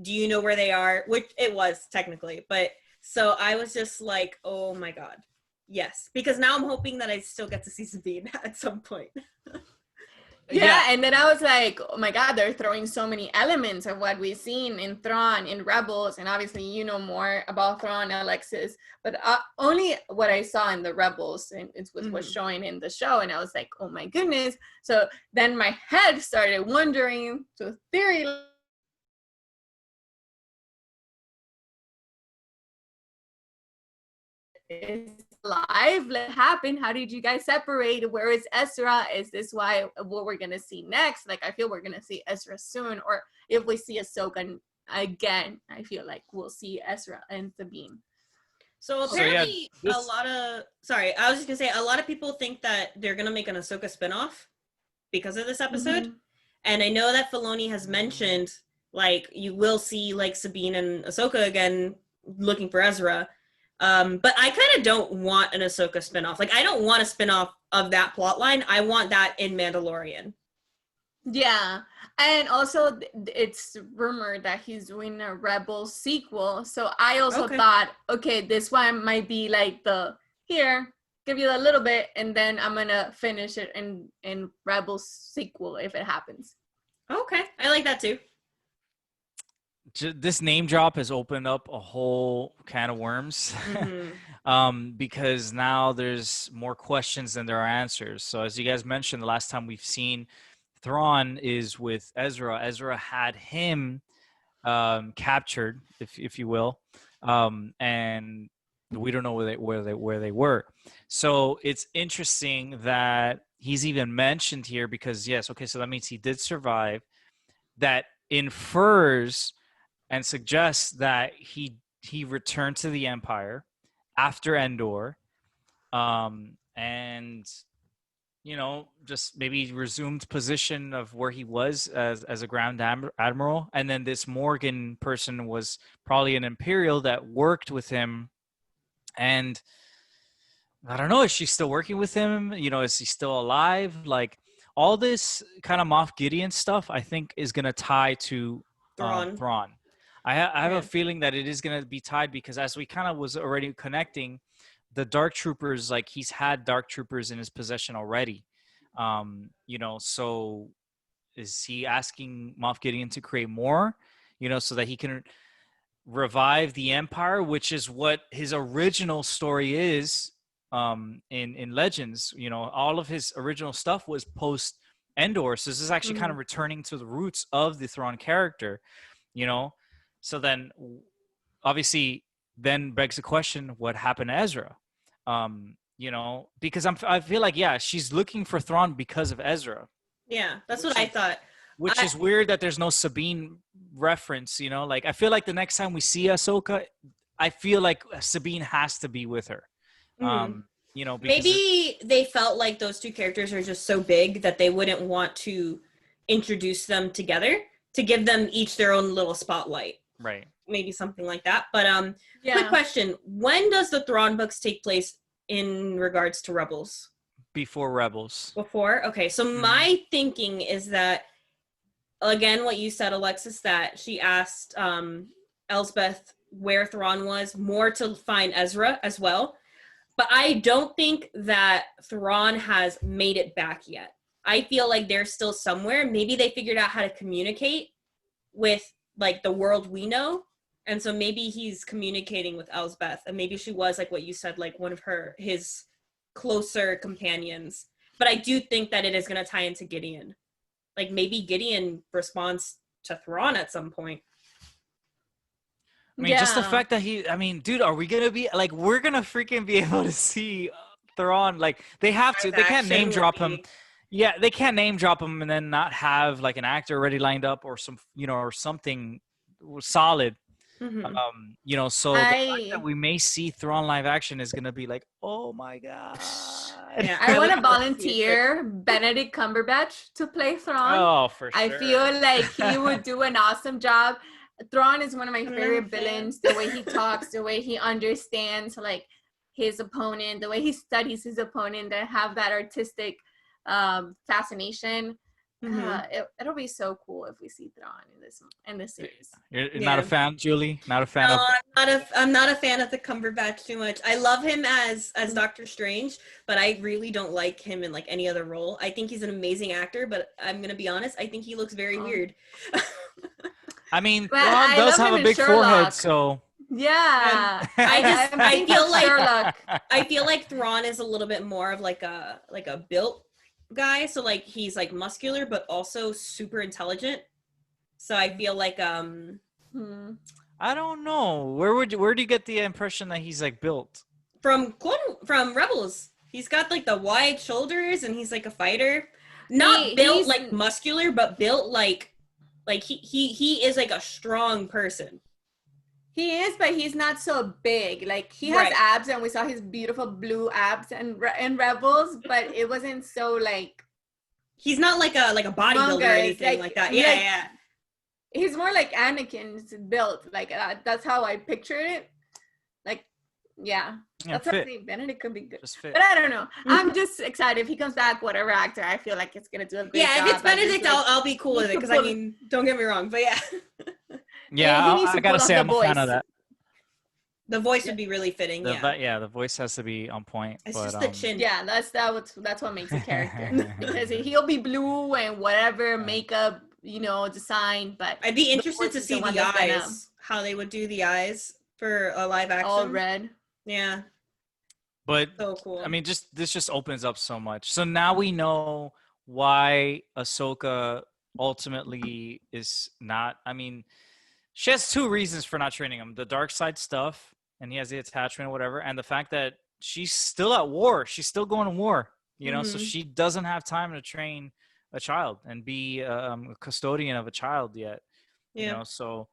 [SPEAKER 1] do you know where they are? Which it was technically, but so I was just like, oh my God. Yes. Because now I'm hoping that I still get to see Sabine at some point.
[SPEAKER 3] Yeah, and then I was like, oh my God, they're throwing so many elements of what we've seen in Thrawn, in Rebels, and obviously you know more about Thrawn, Alexis, but only what I saw in the Rebels, and it was showing in the show, and I was like, oh my goodness. So then my head started wondering to theory. Is live? What happened? How did you guys separate? Where is Ezra? Is this what we're gonna see next? Like I feel we're gonna see Ezra soon, or if we see Ahsoka again, I feel like we'll see Ezra and Sabine.
[SPEAKER 1] So apparently I was just gonna say a lot of people think that they're gonna make an Ahsoka spinoff because of this episode. And I know that Filoni has mentioned like you will see like Sabine and Ahsoka again looking for Ezra. But I kind of don't want an Ahsoka spinoff. Like, I don't want a spinoff of that plot line. I want that in Mandalorian.
[SPEAKER 3] Yeah. And also, it's rumored that he's doing a Rebels sequel. So I also thought, okay, this one might be like give you a little bit, and then I'm going to finish it in Rebels sequel if it happens.
[SPEAKER 1] Okay. I like that too.
[SPEAKER 2] This name drop has opened up a whole can of worms because now there's more questions than there are answers. So as you guys mentioned, the last time we've seen Thrawn is with Ezra. Ezra had him captured, if you will, and we don't know where they were. So it's interesting that he's even mentioned here because so that means he did survive. That infers and suggests that he returned to the Empire after Endor, and just maybe resumed position of where he was as a Grand Admiral, and then this Morgan person was probably an Imperial that worked with him, and I don't know, is she still working with him? Is he still alive? Like all this kind of Moff Gideon stuff, I think is gonna tie to Thrawn. I have a feeling that it is going to be tied because as we kind of was already connecting, the Dark Troopers, like he's had Dark Troopers in his possession already. So is he asking Moff Gideon to create more, so that he can revive the Empire, which is what his original story is in Legends. All of his original stuff was post Endor. So this is actually kind of returning to the roots of the Thrawn character, So then, obviously, then begs the question: what happened to Ezra? Because I feel like she's looking for Thrawn because of Ezra.
[SPEAKER 1] Yeah, that's what I thought.
[SPEAKER 2] Which is weird that there's no Sabine reference. Like I feel like the next time we see Ahsoka, I feel like Sabine has to be with her.
[SPEAKER 1] Mhm.
[SPEAKER 2] You know, because
[SPEAKER 1] Maybe they felt like those two characters are just so big that they wouldn't want to introduce them together to give them each their own little spotlight.
[SPEAKER 2] right.
[SPEAKER 1] Maybe something like that. But quick
[SPEAKER 3] Yeah.
[SPEAKER 1] question: when does the Thrawn books take place in regards to Rebels?
[SPEAKER 2] Before Rebels.
[SPEAKER 1] Before? Okay, so my thinking is that, again, what you said, Alexis, that she asked Elsbeth where Thrawn was, more to find Ezra as well. But I don't think that Thrawn has made it back yet. I feel like they're still somewhere. Maybe they figured out how to communicate with like the world we know. And so maybe he's communicating with Elsbeth, and maybe she was, like what you said, like one of his closer companions. But I do think that it is going to tie into Gideon. Like maybe Gideon responds to Thrawn at some point.
[SPEAKER 2] I mean, just the
[SPEAKER 3] Yeah.
[SPEAKER 2] fact that I mean, dude, are we gonna be like, we're gonna freaking be able to see Thrawn? Like, they have to. They can't name drop him. Yeah, they can't name drop him and then not have like an actor already lined up or some, you know, or something solid.
[SPEAKER 1] Mm-hmm.
[SPEAKER 2] You know, so the fact that we may see Thrawn live action is gonna be like, oh my god.
[SPEAKER 1] Yeah,
[SPEAKER 3] I want to
[SPEAKER 1] would love to see it.
[SPEAKER 3] volunteer Benedict Cumberbatch to play Thrawn.
[SPEAKER 2] Oh, for sure.
[SPEAKER 3] I feel like he would do an awesome job. Thrawn is one of my favorite villains. The way he talks, the way he understands like his opponent, the way he studies his opponent, and have that artistic fascination. It'll be so cool if we see Thrawn in this series.
[SPEAKER 2] You're not a fan, Julie? Not a fan
[SPEAKER 1] No,
[SPEAKER 2] of
[SPEAKER 1] I'm not a fan of the Cumberbatch too much. I love him as Doctor Strange, but I really don't like him in like any other role. I think he's an amazing actor, but I'm gonna be honest, I think he looks very weird.
[SPEAKER 2] I mean,
[SPEAKER 3] But
[SPEAKER 2] Thrawn
[SPEAKER 3] I
[SPEAKER 2] does
[SPEAKER 3] love
[SPEAKER 2] have
[SPEAKER 3] him
[SPEAKER 2] a
[SPEAKER 3] in
[SPEAKER 2] big forehead,
[SPEAKER 3] Sherlock.
[SPEAKER 2] so
[SPEAKER 3] Yeah.
[SPEAKER 1] I feel like
[SPEAKER 3] Sherlock.
[SPEAKER 1] I feel like Thrawn is a little bit more of like a built guy, so like he's like muscular but also super intelligent. So I feel like
[SPEAKER 2] I don't know. Where do you get the impression that he's like built?
[SPEAKER 1] From Rebels. He's got like the wide shoulders and he's like a fighter. Not built like muscular, but built like he is like a strong person.
[SPEAKER 3] He is, but he's not so big. Like he has abs, and we saw his beautiful blue abs in Rebels, but it wasn't so like.
[SPEAKER 1] He's not like a bodybuilder or anything like that. Yeah, yeah.
[SPEAKER 3] He's more like Anakin's built. Like that's how I picture it. Like, yeah. That's what I think. Benedict could be good. But I don't know. I'm just excited if he comes back, whatever actor. I feel like it's gonna do a great job.
[SPEAKER 1] Yeah, if it's Benedict, I'll be cool with it, because I mean, don't get me wrong, but yeah.
[SPEAKER 2] Yeah, I gotta say I'm a fan of that.
[SPEAKER 1] The voice would be really fitting.
[SPEAKER 2] The voice has to be on point.
[SPEAKER 1] It's just the chin.
[SPEAKER 3] Yeah, that's what makes a character. Because he'll be blue and whatever makeup, design. But
[SPEAKER 1] I'd be interested to see the eyes, how they would do the eyes for a live action.
[SPEAKER 3] All red.
[SPEAKER 1] Yeah.
[SPEAKER 2] But
[SPEAKER 1] so cool.
[SPEAKER 2] I mean, this just opens up so much. So now we know why Ahsoka ultimately is not. I mean, she has two reasons for not training him: the dark side stuff, and he has the attachment or whatever, and the fact that she's still at war. She's still going to war. So she doesn't have time to train a child and be a custodian of a child yet. So.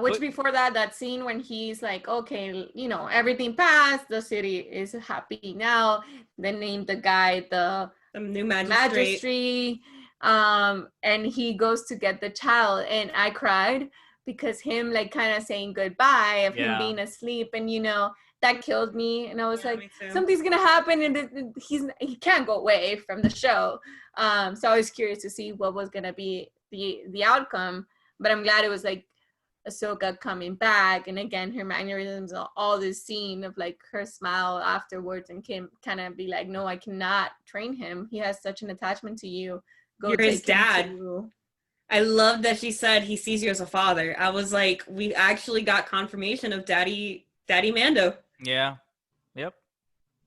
[SPEAKER 3] Which before that scene when he's like, okay, everything passed, the city is happy now. They named the guy the
[SPEAKER 1] new magistrate.
[SPEAKER 3] And he goes to get the child, and I cried because him like kind of saying goodbye of him being asleep, and that killed me. And I was like, something's gonna happen, and he can't go away from the show. So I was curious to see what was gonna be the outcome. But I'm glad it was like Ahsoka coming back, and again her mannerisms, all this scene of like her smile afterwards, and Kim kind of be like, no, I cannot train him. He has such an attachment to you.
[SPEAKER 1] You're his dad. I love that she said he sees you as a father. I was like, we actually got confirmation of Daddy Mando.
[SPEAKER 2] Yeah. Yep.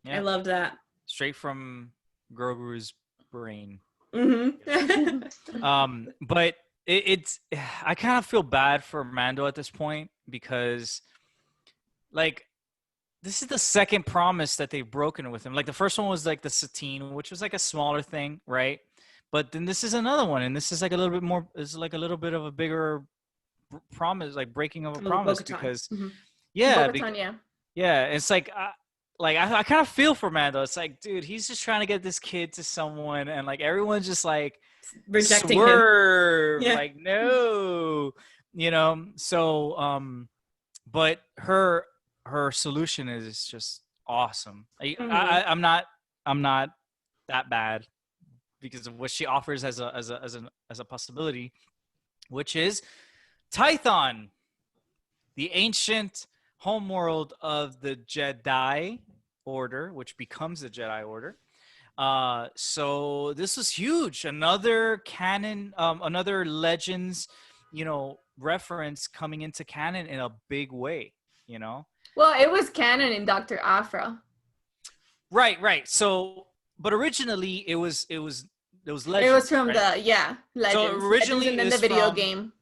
[SPEAKER 1] I loved that.
[SPEAKER 2] Straight from Grogu's brain.
[SPEAKER 1] Mm-hmm.
[SPEAKER 2] But it's I kind of feel bad for Mando at this point, because like this is the second promise that they've broken with him. Like the first one was like the Satine, which was like a smaller thing, right? But then this is another one, and this is like a little bit more. It's like a little bit of a bigger promise, like breaking of a
[SPEAKER 1] Oh,
[SPEAKER 2] promise,
[SPEAKER 1] Bo-Katan.
[SPEAKER 2] because
[SPEAKER 1] Mhm.
[SPEAKER 2] yeah,
[SPEAKER 3] Bo-Katan,
[SPEAKER 2] yeah, it's like I kind of feel for Mando. It's like, dude, he's just trying to get this kid to someone, and like everyone's just like
[SPEAKER 1] Rejecting him.
[SPEAKER 2] swerve,
[SPEAKER 1] Yeah.
[SPEAKER 2] like no, So but her solution is just awesome.
[SPEAKER 1] Mhm.
[SPEAKER 2] I'm not that bad because of what she offers as a possibility, which is Tython, the ancient homeworld of the Jedi Order, which becomes the Jedi Order. So this was huge. Another canon, another Legends, reference coming into canon in a big way.
[SPEAKER 3] Well, it was canon in Dr. Afra.
[SPEAKER 2] Right. So, but originally it was Legends.
[SPEAKER 3] It was from
[SPEAKER 2] right?
[SPEAKER 3] Legends.
[SPEAKER 2] So originally
[SPEAKER 3] Legends and then
[SPEAKER 2] is
[SPEAKER 3] the video
[SPEAKER 2] from
[SPEAKER 3] game.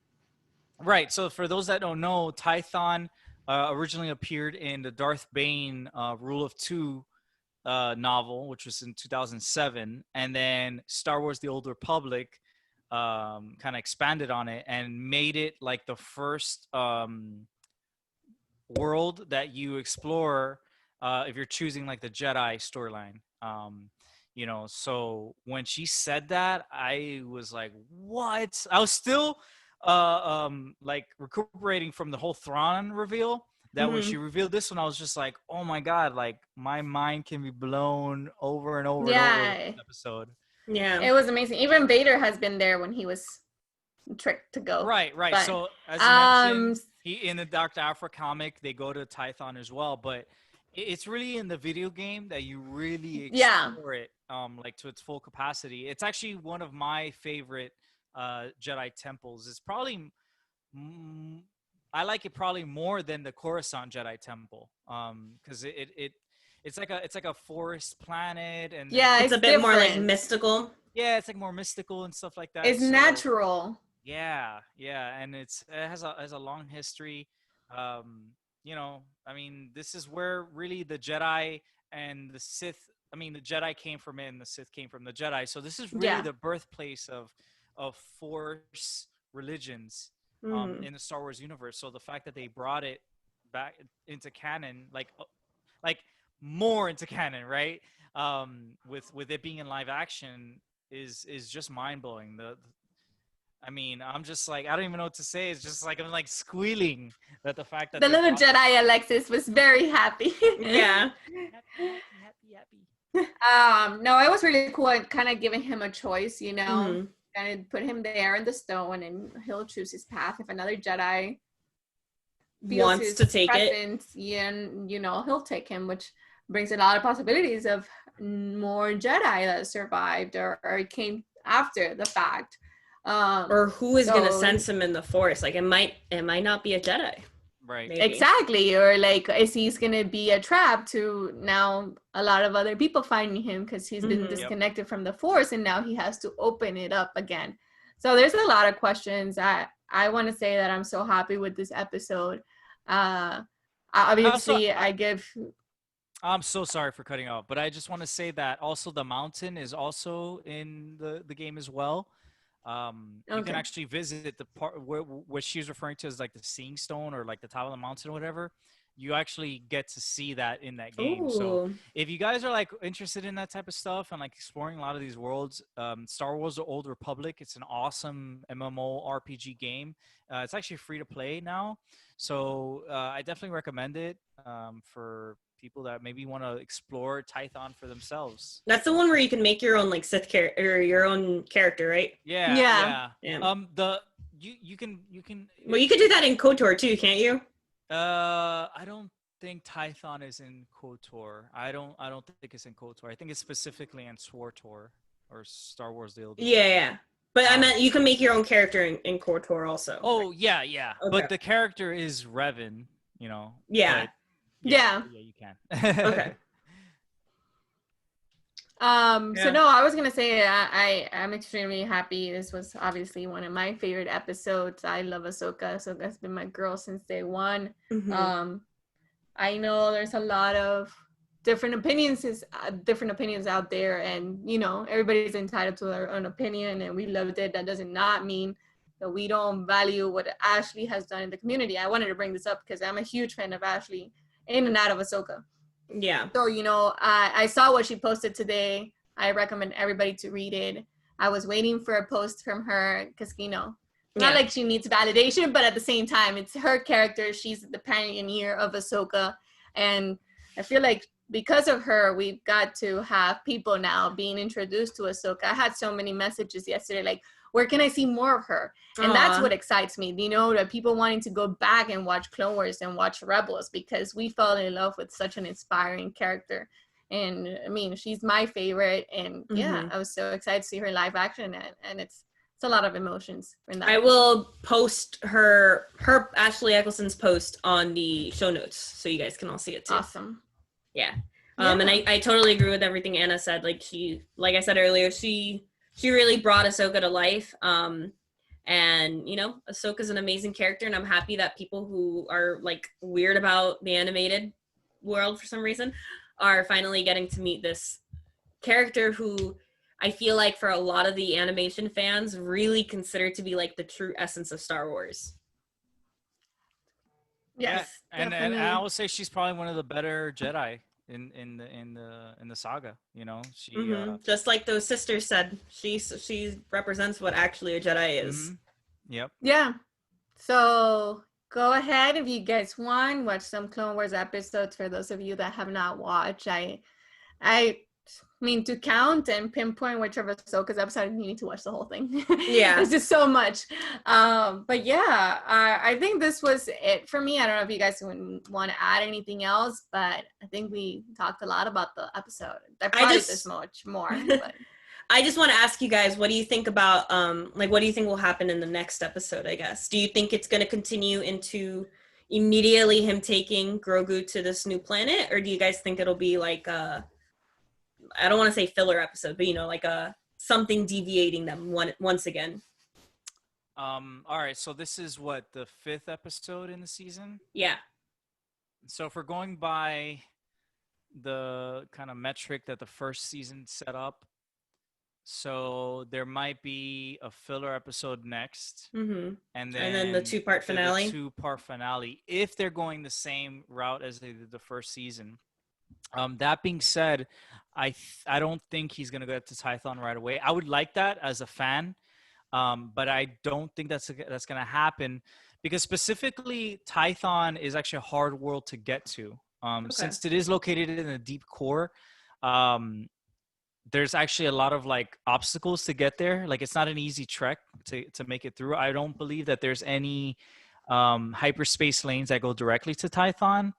[SPEAKER 2] Right. So for those that don't know, Tython originally appeared in the Darth Bane Rule of Two novel, which was in 2007, and then Star Wars: The Old Republic kind of expanded on it and made it like the first world that you explore if you're choosing like the Jedi storyline. So when she said that, I was like, what? I was still like recuperating from the whole Thrawn reveal. That when she
[SPEAKER 1] Mhm.
[SPEAKER 2] revealed this one, I was just like, oh my god, like my mind can be blown over and over and over with
[SPEAKER 3] Yeah.
[SPEAKER 2] this episode.
[SPEAKER 1] Yeah.
[SPEAKER 3] It was amazing. Even Vader has been there when he was tricked to go.
[SPEAKER 2] Right.
[SPEAKER 3] But
[SPEAKER 2] So as you mentioned, he in the Dr. Afra comic, they go to Tython as well, but it's really in the video game that you really
[SPEAKER 3] yeah.
[SPEAKER 2] explore it, like to its full capacity. It's actually one of my favorite Jedi temples. It's probably I like it probably more than the Coruscant Jedi Temple, because it's like a forest planet, and then
[SPEAKER 3] Yeah,
[SPEAKER 1] It's
[SPEAKER 3] it's
[SPEAKER 1] a bit more like
[SPEAKER 3] different.
[SPEAKER 1] mystical.
[SPEAKER 2] yeah, it's like more mystical and stuff like that.
[SPEAKER 3] It's
[SPEAKER 2] So
[SPEAKER 3] natural.
[SPEAKER 2] yeah, and it has a long history. I mean, this is where really the Jedi and the Sith. I mean, the Jedi came from it, and the Sith came from the Jedi. So this is really
[SPEAKER 3] Yeah.
[SPEAKER 2] the birthplace of Force religions
[SPEAKER 1] Mhm.
[SPEAKER 2] in the Star Wars universe. So the fact that they brought it back into canon, like more into canon, right? With it being in live action is just mind blowing. I mean, I'm just like, I don't even know what to say. It's just like I'm like squealing at the fact that
[SPEAKER 3] The
[SPEAKER 2] they
[SPEAKER 3] little
[SPEAKER 2] brought
[SPEAKER 3] Jedi Alexis was very happy.
[SPEAKER 1] Yeah.
[SPEAKER 2] happy.
[SPEAKER 3] No, it was really cool and kind of giving him a choice,
[SPEAKER 1] Mhm.
[SPEAKER 3] kind of put him there in the stone and he'll choose his path. If another Jedi feels
[SPEAKER 1] Wants
[SPEAKER 3] his
[SPEAKER 1] to take it.
[SPEAKER 3] presence, and he'll take him, which brings a lot of possibilities of more Jedi that survived or came after the fact.
[SPEAKER 1] Or who is gonna
[SPEAKER 3] So
[SPEAKER 1] sense him in the Force? Like it might not be a Jedi.
[SPEAKER 2] Right.
[SPEAKER 1] Maybe.
[SPEAKER 3] exactly, or like is he's gonna be a trap to now a lot of other people finding him because he's been
[SPEAKER 1] Mhm.
[SPEAKER 3] disconnected from the Force and now he has to open it up again. So there's a lot of questions. I want to say that I'm so happy with this episode. Obviously, I give.
[SPEAKER 2] I'm so sorry for cutting off, but I just want to say that also the mountain is also in the game as well. You can
[SPEAKER 3] Okay.
[SPEAKER 2] actually visit the part where what she's referring to as like the seeing stone or like the top of the mountain or whatever. You actually get to see that in that game. So
[SPEAKER 1] Ooh.
[SPEAKER 2] if you guys are like interested in that type of stuff and like exploring a lot of these worlds, Star Wars: The Old Republic, it's an awesome MMORPG game. It's actually free to play now, so I definitely recommend it for people that maybe want to explore Tython for themselves.
[SPEAKER 1] That's the one where you can make your own like Sith character or your own character, right?
[SPEAKER 3] Yeah.
[SPEAKER 1] Yeah.
[SPEAKER 2] The you can.
[SPEAKER 1] Well, you could do that in KOTOR too, can't you?
[SPEAKER 2] I don't think Tython is in KOTOR. I don't think it's in KOTOR. I think it's specifically in SWTOR or Star Wars: The Old Republic.
[SPEAKER 1] Yeah. But I meant you can make your own character in KOTOR also.
[SPEAKER 2] Oh yeah.
[SPEAKER 1] Okay.
[SPEAKER 2] But the character is Revan,
[SPEAKER 1] Yeah.
[SPEAKER 2] But
[SPEAKER 3] Yeah.
[SPEAKER 2] you can.
[SPEAKER 1] Okay.
[SPEAKER 3] So no, I was gonna say I'm extremely happy. This was obviously one of my favorite episodes. I love Ahsoka. Ahsoka's been my girl since day one.
[SPEAKER 1] Mhm.
[SPEAKER 3] I know there's a lot of different opinions out there, and everybody's entitled to their own opinion, and we loved it. That does not mean that we don't value what Ashley has done in the community. I wanted to bring this up because I'm a huge fan of Ashley in and out of Ahsoka.
[SPEAKER 1] Yeah.
[SPEAKER 3] So, you know, I saw what she posted today. I recommend everybody to read it. I was waiting for a post from her because, you know, not like she needs validation, but at the same time, it's her character. She's the pioneer of Ahsoka. And I feel like because of her, we've got to have people now being introduced to Ahsoka. I had so many messages yesterday, like, where can I see more of her? And that's what excites me, you know, that people wanting to go back and watch Clone Wars and watch Rebels, because we fell in love with such an inspiring character. And I mean, she's my favorite. And yeah, I was so excited to see her live action. And it's a lot of emotions in that.
[SPEAKER 1] I will post her Ashley Eccleston's post on the show notes so you guys can all see it too.
[SPEAKER 3] Awesome.
[SPEAKER 1] Yeah. And I totally agree with everything Anna said. Like I said earlier, she really brought Ahsoka to life. And you know, Ahsoka's an amazing character, and I'm happy that people who are like weird about the animated world for some reason are finally getting to meet this character who I feel like for a lot of the animation fans really consider to be like the true essence of Star Wars.
[SPEAKER 3] Yes,
[SPEAKER 2] and I will say she's probably one of the better Jedi in the saga. You know, she
[SPEAKER 1] just like those sisters said, she represents what actually a Jedi is.
[SPEAKER 2] Yep.
[SPEAKER 3] Yeah. So go ahead if you guys want, watch some Clone Wars episodes. For those of you that have not watched, I mean, to count and pinpoint which of Ahsoka's episode, you need to watch the whole thing.
[SPEAKER 1] Yeah.
[SPEAKER 3] It's just so much. But yeah, I think this was it for me. I don't know if you guys want to add anything else, but I think we talked a lot about the episode. Probably this much more. But.
[SPEAKER 1] I just want to ask you guys, what do you think about, what do you think will happen in the next episode, I guess? Do you think it's going to continue into immediately him taking Grogu to this new planet? Or do you guys think it'll be like I don't want to say filler episode, but, you know, like something deviating them once again?
[SPEAKER 2] All right, so this is what, the 5th episode in the season?
[SPEAKER 1] Yeah.
[SPEAKER 2] So if we're going by the kind of metric that the first season set up, so there might be a filler episode next, and then
[SPEAKER 1] the 2-part finale.
[SPEAKER 2] The 2-part finale, if they're going the same route as they did the first season. That being said, I don't think he's gonna go to Tython right away. I would like that as a fan, but I don't think that's gonna happen, because specifically Tython is actually a hard world to get to. Since it is located in a deep core. There's actually a lot of like obstacles to get there. Like, it's not an easy trek to make it through. I don't believe that there's any hyperspace lanes that go directly to Tython.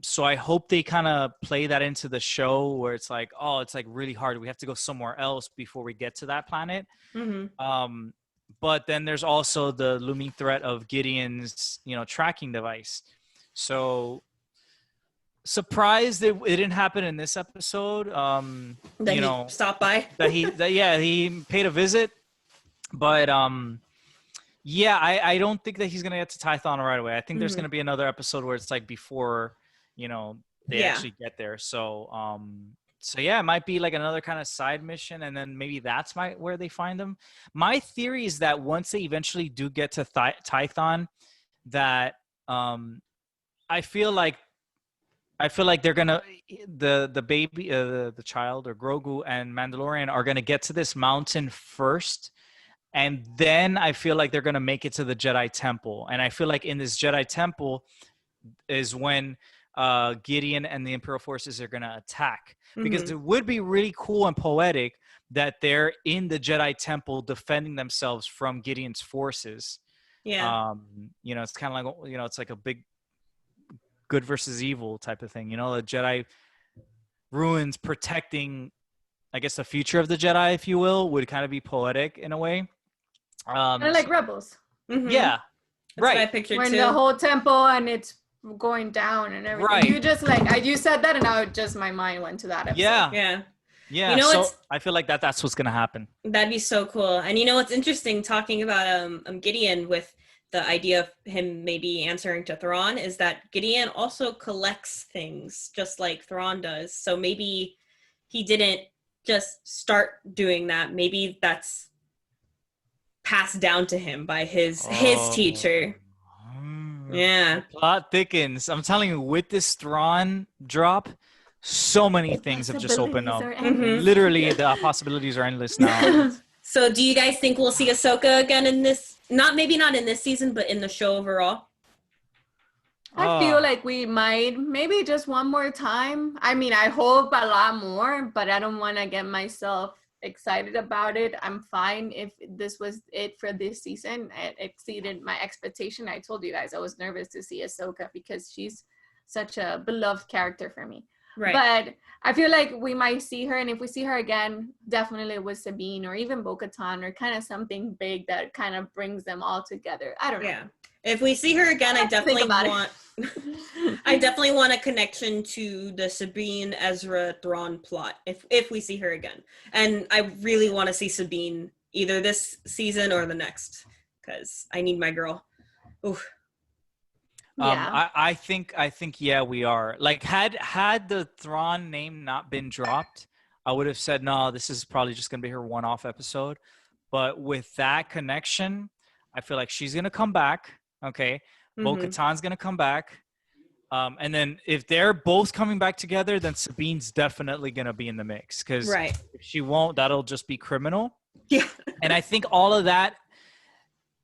[SPEAKER 2] So I hope they kind of play that into the show, where it's like, oh, it's like really hard. We have to go somewhere else before we get to that planet. But then there's also the looming threat of Gideon's, you know, tracking device. So surprised that it didn't happen in this episode.
[SPEAKER 1] That he stopped by.
[SPEAKER 2] He paid a visit, but I don't think that he's gonna get to Tython right away. I think there's gonna be another episode where it's like before, you know, they actually get there. So it might be like another kind of side mission, and then maybe that's where they find them. My theory is that once they eventually do get to Tython, that I feel like they're gonna the baby, the child, or Grogu and Mandalorian are gonna get to this mountain first, and then I feel like they're gonna make it to the Jedi Temple. And I feel like in this Jedi Temple is when Gideon and the Imperial forces are gonna attack, because it would be really cool and poetic that they're in the Jedi Temple defending themselves from Gideon's forces.
[SPEAKER 1] Yeah.
[SPEAKER 2] You know, it's kind of like, you know, it's like a big good versus evil type of thing, you know, the Jedi ruins protecting, I guess, the future of the Jedi, if you will, would kind of be poetic in a way.
[SPEAKER 3] Kind of like Rebels.
[SPEAKER 2] Yeah,
[SPEAKER 1] that's what I pictured
[SPEAKER 3] when
[SPEAKER 1] too.
[SPEAKER 3] The whole temple and it's going down and everything.
[SPEAKER 2] Right.
[SPEAKER 3] You just you said that, and my mind went to that episode.
[SPEAKER 2] Yeah.
[SPEAKER 1] You know,
[SPEAKER 2] so I feel like that's what's gonna happen.
[SPEAKER 1] That'd be so cool. And you know what's interesting, talking about Gideon, with the idea of him maybe answering to Thrawn, is that Gideon also collects things just like Thrawn does. So maybe he didn't just start doing that. Maybe that's passed down to him by his teacher. Yeah.
[SPEAKER 2] The plot thickens. I'm telling you, with this Thrawn drop, so many things have just opened up. Literally, the possibilities are endless now.
[SPEAKER 1] So do you guys think we'll see Ahsoka again in this? Maybe not in this season, but in the show overall?
[SPEAKER 3] I feel like we might, maybe just one more time. I mean, I hope a lot more, but I don't want to get myself excited about it. I'm fine if this was it for this season. It exceeded my expectation. I told you guys I was nervous to see Ahsoka because she's such a beloved character for me. Right. But I feel like we might see her, and if we see her again, definitely with Sabine or even Bo-Katan or kind of something big that kind of brings them all together. I don't know. Yeah.
[SPEAKER 1] If we see her again, I definitely want a connection to the Sabine, Ezra, Thrawn plot. If we see her again, and I really want to see Sabine either this season or the next, because I need my girl. Oof.
[SPEAKER 3] Yeah.
[SPEAKER 2] I think yeah, we are. Like had the Thrawn name not been dropped, I would have said no, this is probably just gonna be her one-off episode. But with that connection, I feel like she's gonna come back. Okay, Bo-Katan's gonna come back, and then if they're both coming back together, then Sabine's definitely gonna be in the mix. Because if she won't, that'll just be criminal.
[SPEAKER 1] Yeah,
[SPEAKER 2] and I think all of that,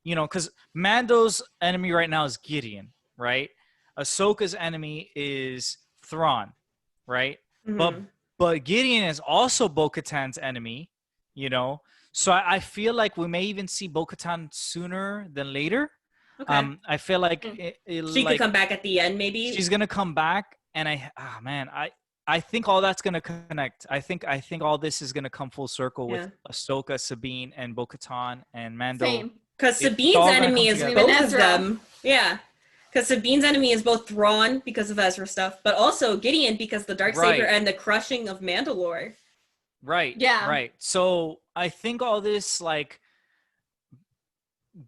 [SPEAKER 2] because Mando's enemy right now is Gideon. Right, Ahsoka's enemy is Thrawn, right? But Gideon is also Bo-Katan's enemy, So I feel like we may even see Bo-Katan sooner than later.
[SPEAKER 1] Okay.
[SPEAKER 2] I feel like
[SPEAKER 1] she could come back at the end, maybe.
[SPEAKER 2] She's gonna come back, and I think all that's gonna connect. I think all this is gonna come full circle with Ahsoka, Sabine, and Bo-Katan and Mando.
[SPEAKER 3] Same.
[SPEAKER 1] Because Sabine's enemy is both of them. Yeah. Because Sabine's enemy is both Thrawn because of Ezra stuff, but also Gideon because the Darksaber and the crushing of Mandalore.
[SPEAKER 2] Right.
[SPEAKER 3] Yeah.
[SPEAKER 2] Right. So I think all this, like,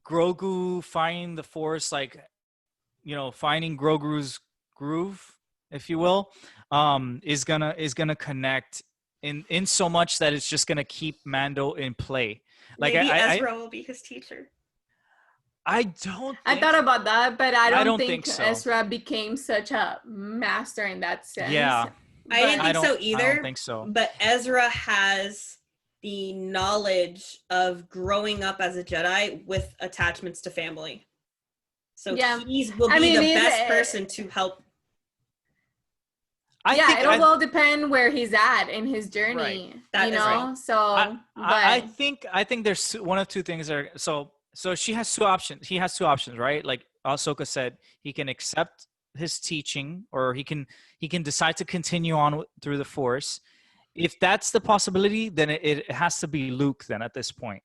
[SPEAKER 2] Grogu finding the Force, like, finding Grogu's groove, if you will, is gonna connect in so much that it's just gonna keep Mando in play. Like,
[SPEAKER 1] maybe Ezra will be his teacher.
[SPEAKER 2] I
[SPEAKER 3] thought about that, but I don't think so. Ezra became such a master in that sense.
[SPEAKER 2] Yeah.
[SPEAKER 1] I didn't think so either.
[SPEAKER 2] I don't think so.
[SPEAKER 1] But Ezra has the knowledge of growing up as a Jedi with attachments to family. So he will be the best person to help.
[SPEAKER 3] It'll all depend where he's at in his journey.
[SPEAKER 1] Right. That is right.
[SPEAKER 3] So
[SPEAKER 2] I think there's one of two things there. So she has two options. He has two options, right? Like Ahsoka said, he can accept his teaching, or he can decide to continue on through the Force. If that's the possibility, then it has to be Luke then at this point,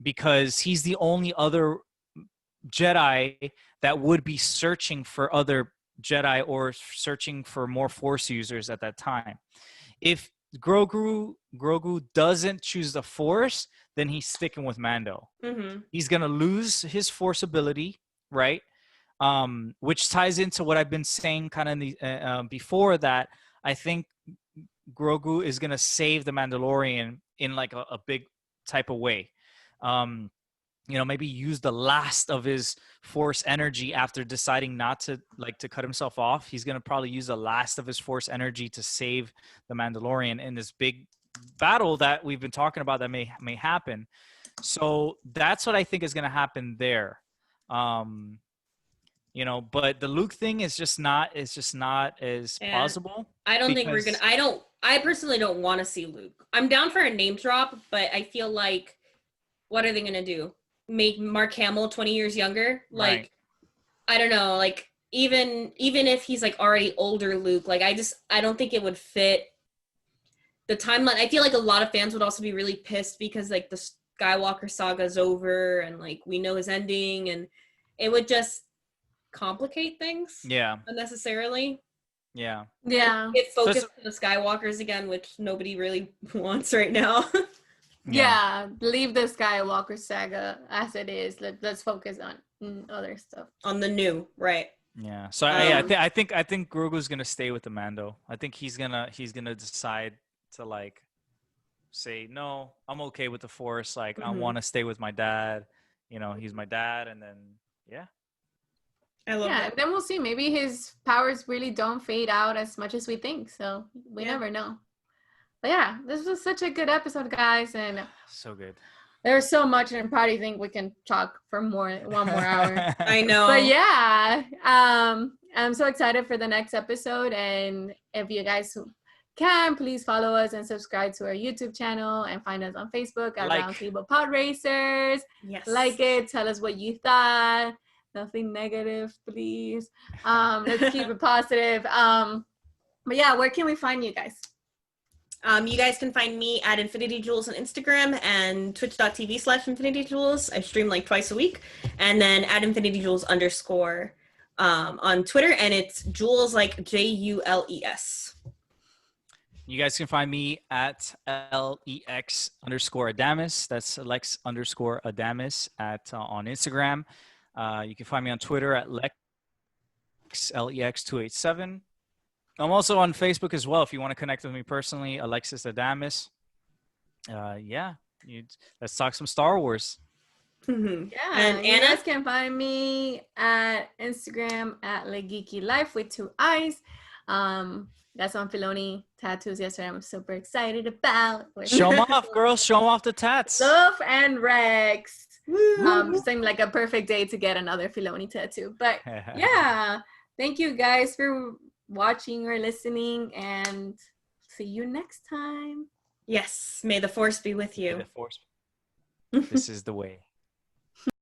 [SPEAKER 2] because he's the only other Jedi that would be searching for other Jedi or searching for more Force users at that time. If Grogu doesn't choose the Force, then he's sticking with Mando. He's gonna lose his Force ability, right? Which ties into what I've been saying kind of in the before, that I think Grogu is gonna save the Mandalorian in like a big type of way. Maybe use the last of his Force energy after deciding not to cut himself off. He's going to probably use the last of his Force energy to save the Mandalorian in this big battle that we've been talking about that may happen. So that's what I think is going to happen there. But the Luke thing is just not as plausible.
[SPEAKER 1] I don't think we're going to, I personally don't want to see Luke. I'm down for a name drop, but I feel like, what are they going to do? Make Mark Hamill 20 years younger? Like, right. I don't know. Like, even if he's like already older Luke, like I don't think it would fit the timeline. I feel like a lot of fans would also be really pissed because like the Skywalker saga's over and like we know his ending, and it would just complicate things.
[SPEAKER 2] Yeah.
[SPEAKER 1] Unnecessarily.
[SPEAKER 2] Yeah.
[SPEAKER 3] Yeah.
[SPEAKER 1] Get focused on the Skywalkers again, which nobody really wants right now.
[SPEAKER 3] Yeah, leave the Skywalker saga as it is. Let's focus on other stuff.
[SPEAKER 1] On the new, right?
[SPEAKER 2] Yeah. So I think Grogu's gonna stay with the Mando. I think he's gonna decide to like say, no, I'm okay with the Force. Like, I
[SPEAKER 1] Mhm.
[SPEAKER 2] want to stay with my dad. You know, he's my dad. And then, yeah.
[SPEAKER 1] I love
[SPEAKER 3] Yeah,
[SPEAKER 1] that.
[SPEAKER 3] then we'll see. Maybe his powers really don't fade out as much as we think. So we never know. But yeah, this was such a good episode, guys. And
[SPEAKER 2] So good.
[SPEAKER 3] there's so much, and I probably think we can talk for one more hour.
[SPEAKER 1] I know.
[SPEAKER 3] But yeah, I'm so excited for the next episode. And if you guys can, please follow us and subscribe to our YouTube channel and find us on Facebook at Roundtable Podracers.
[SPEAKER 1] Yes.
[SPEAKER 3] Like it. Tell us what you thought. Nothing negative, please. Let's keep it positive. But yeah, where can we find you guys?
[SPEAKER 1] You guys can find me at Infinity Jewels on Instagram and twitch.tv/Infinity Jewels. I stream like twice a week. And then at Infinity Jewels _ on Twitter. And it's Jewels like JULES.
[SPEAKER 2] You guys can find me at LEX_Adamus. That's Lex_Adamus on Instagram. You can find me on Twitter at LEX287. I'm also on Facebook as well if you want to connect with me personally, Alexis Adamus. Let's talk some Star Wars.
[SPEAKER 1] Mm-hmm.
[SPEAKER 3] Yeah,
[SPEAKER 1] and
[SPEAKER 3] you
[SPEAKER 1] Anna?
[SPEAKER 3] guys can find me at Instagram at LeGeekyLife with 2 eyes. Got some Filoni tattoos yesterday. I'm super excited about.
[SPEAKER 2] Show them off, girls. Show them off the tats.
[SPEAKER 3] Love and Rex. Seemed like a perfect day to get another Filoni tattoo. But yeah, thank you guys for watching or listening, and see you next time.
[SPEAKER 1] Yes, may the Force be with you.
[SPEAKER 2] May the Force. This is the way.